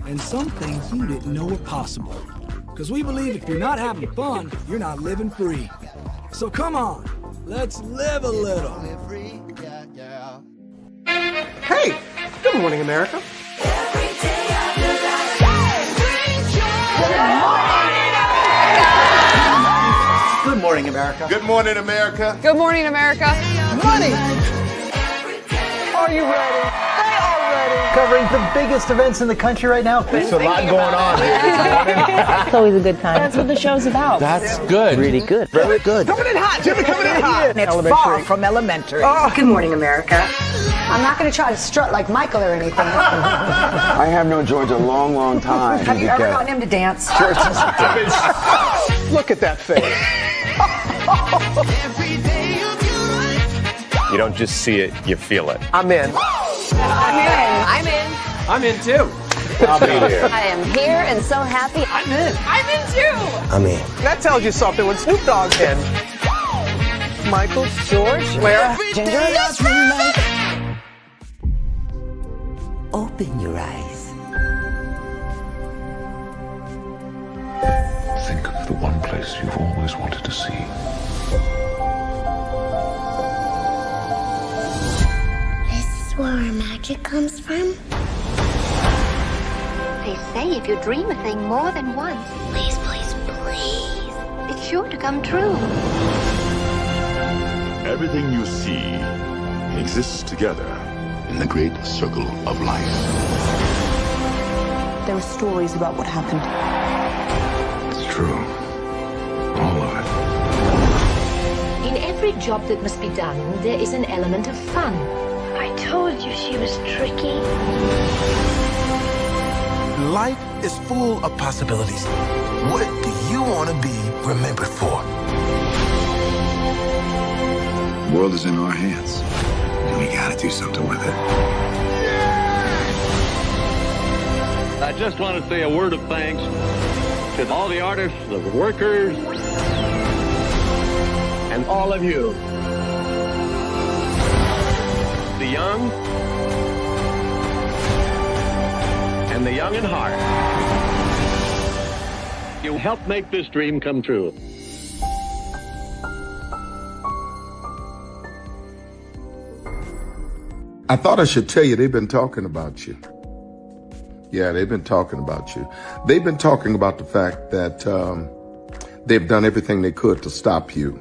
and some things you didn't know were possible. Because we believe if you're not having fun, you're not living free. So come on, let's live a little. Hey, good morning, America. Good morning, America! morning, America. Good morning, America. Good morning, America. Money! Are you ready? They are ready. Covering the biggest events in the country right now. There's a lot going on here. It's always a good time. That's what the show's about. That's good. Really good. Very good. Coming in hot, Jimmy, coming in hot. It's far from elementary. Good morning, America. I'm not going to try to strut like Michael or anything. I have known George a long, long time. Have you ever gotten him to dance? Look at that face. You don't just see it, you feel it. I'm in. I'm in. I'm in too. I'll be there. I am here and so happy. I'm in too. I'm in. That tells you something when Snoop Dogg's in. Michael, George, Lara, Ginger. Open your eyes. Think of the one place you've always wanted to see. This is where our magic comes from? They say if you dream a thing more than once, please, please, please, it's sure to come true. Everything you see exists together in the great circle of life. There were stories about what happened. It's true. All of it. In every job that must be done, there is an element of fun. I told you she was tricky. Life is full of possibilities. What do you want to be remembered for? The world is in our hands, and we gotta do something with it. I just want to say a word of thanks to all the artists, the workers, and all of you. The young and the young in heart. You helped make this dream come true. I thought I should tell you they've been talking about you. Yeah, they've been talking about you. They've been talking about the fact that they've done everything they could to stop you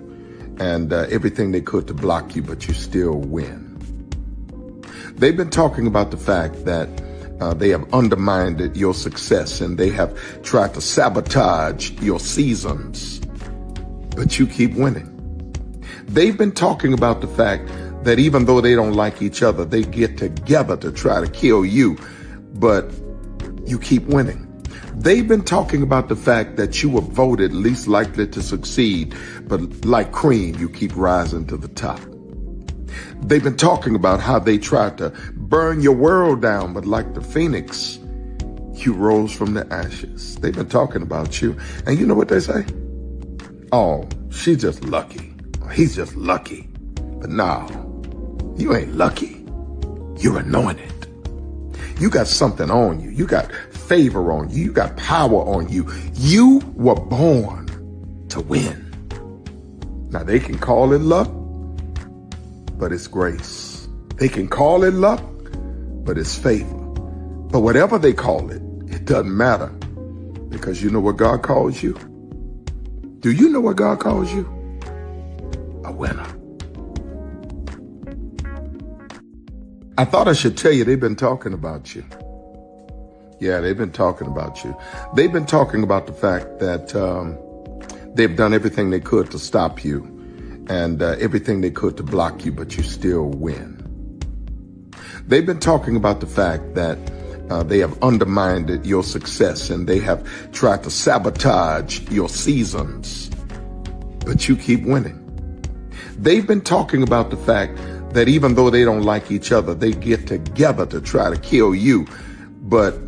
and everything they could to block you, but you still win. They've been talking about the fact that they have undermined your success and they have tried to sabotage your seasons, but you keep winning. They've been talking about the fact that even though they don't like each other, they get together to try to kill you, but you keep winning. They've been talking about the fact that you were voted least likely to succeed, but like cream, you keep rising to the top. They've been talking about how they tried to burn your world down, but like the phoenix, you rose from the ashes. They've been talking about you, and you know what they say? Oh, she's just lucky. He's just lucky. But no, you ain't lucky. You're anointed. You got something on you. You got favor on you. You got power on you. You were born to win. Now they can call it luck, but it's grace. They can call it luck, but it's favor. But whatever they call it, it doesn't matter, because you know what God calls you? Do you know what God calls you? A winner. I thought I should tell you they've been talking about you. Yeah, they've been talking about you. They've been talking about the fact that they've done everything they could to stop you and everything they could to block you, but you still win. They've been talking about the fact that they have undermined your success and they have tried to sabotage your seasons, but you keep winning. They've been talking about the fact that even though they don't like each other, they get together to try to kill you, but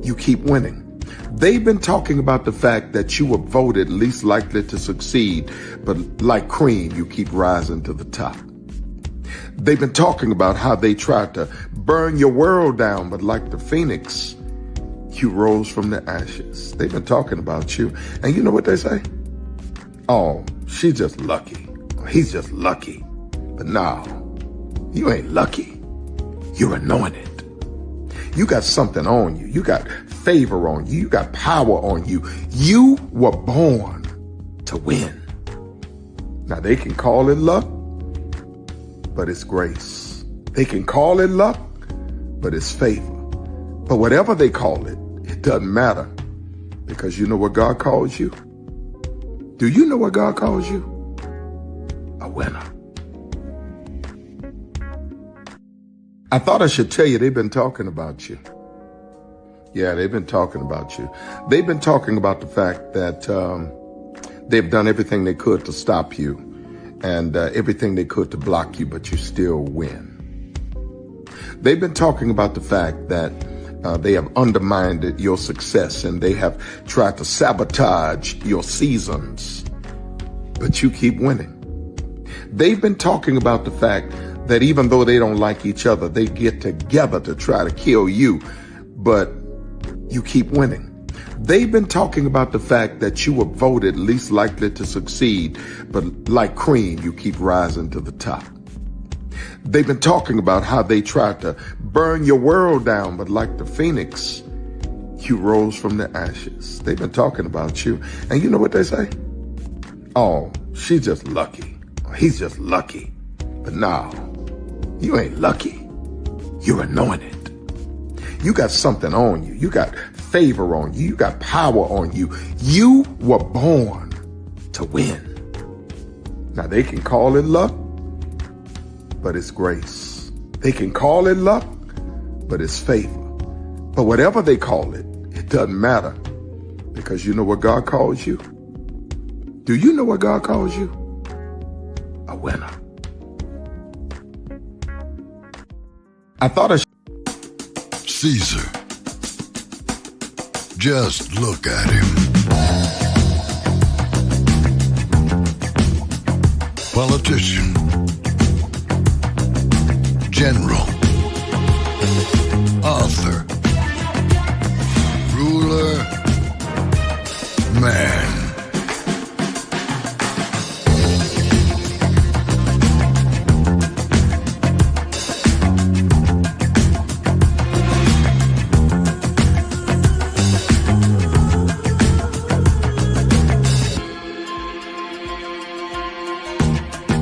you keep winning. They've been talking about the fact that you were voted least likely to succeed, but like cream, you keep rising to the top. They've been talking about how they tried to burn your world down, but like the phoenix, you rose from the ashes. They've been talking about you, and you know what they say? Oh, she's just lucky. He's just lucky. But no, you ain't lucky. You're anointed. You got something on you. You got favor on you. You got power on you. You were born to win. Now, they can call it luck, but it's grace. They can call it luck, but it's favor. But whatever they call it, it doesn't matter, because you know what God calls you? Do you know what God calls you? A winner. I thought I should tell you, they've been talking about you. Yeah, they've been talking about you. They've been talking about the fact that they've done everything they could to stop you and everything they could to block you, but you still win. They've been talking about the fact that they have undermined your success and they have tried to sabotage your seasons, but you keep winning. They've been talking about the fact that even though they don't like each other, they get together to try to kill you, but you keep winning. They've been talking about the fact that you were voted least likely to succeed, but like cream, you keep rising to the top. They've been talking about how they tried to burn your world down, but like the phoenix, you rose from the ashes. They've been talking about you. And you know what they say? Oh, she's just lucky. He's just lucky. But no, you ain't lucky. You're anointed. You got something on you. You got favor on you. You got power on you. You were born to win. Now, they can call it luck, but it's grace. They can call it luck, but it's favor. But whatever they call it, it doesn't matter, because you know what God calls you? Do you know what God calls you? A winner. I thought I should. Caesar. Just look at him. Politician. General. Author. Ruler. Man.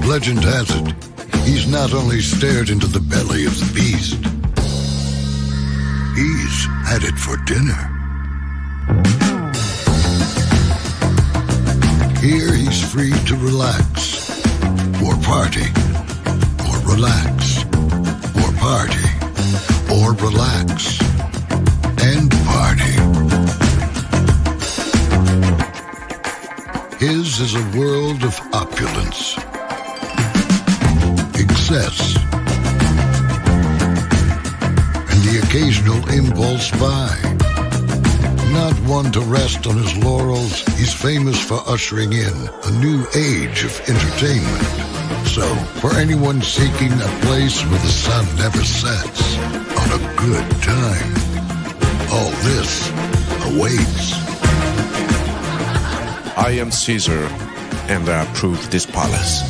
Legend has it, he's not only stared into the belly of the beast, he's had it for dinner. Here he's free to relax, or party, or relax, or party, or relax, and party. His is a world of opulence, excess, and the occasional impulse buy. Not one to rest on his laurels, he's famous for ushering in a new age of entertainment. So, for anyone seeking a place where the sun never sets on a good time, all this awaits. I am Caesar, and I approve this palace.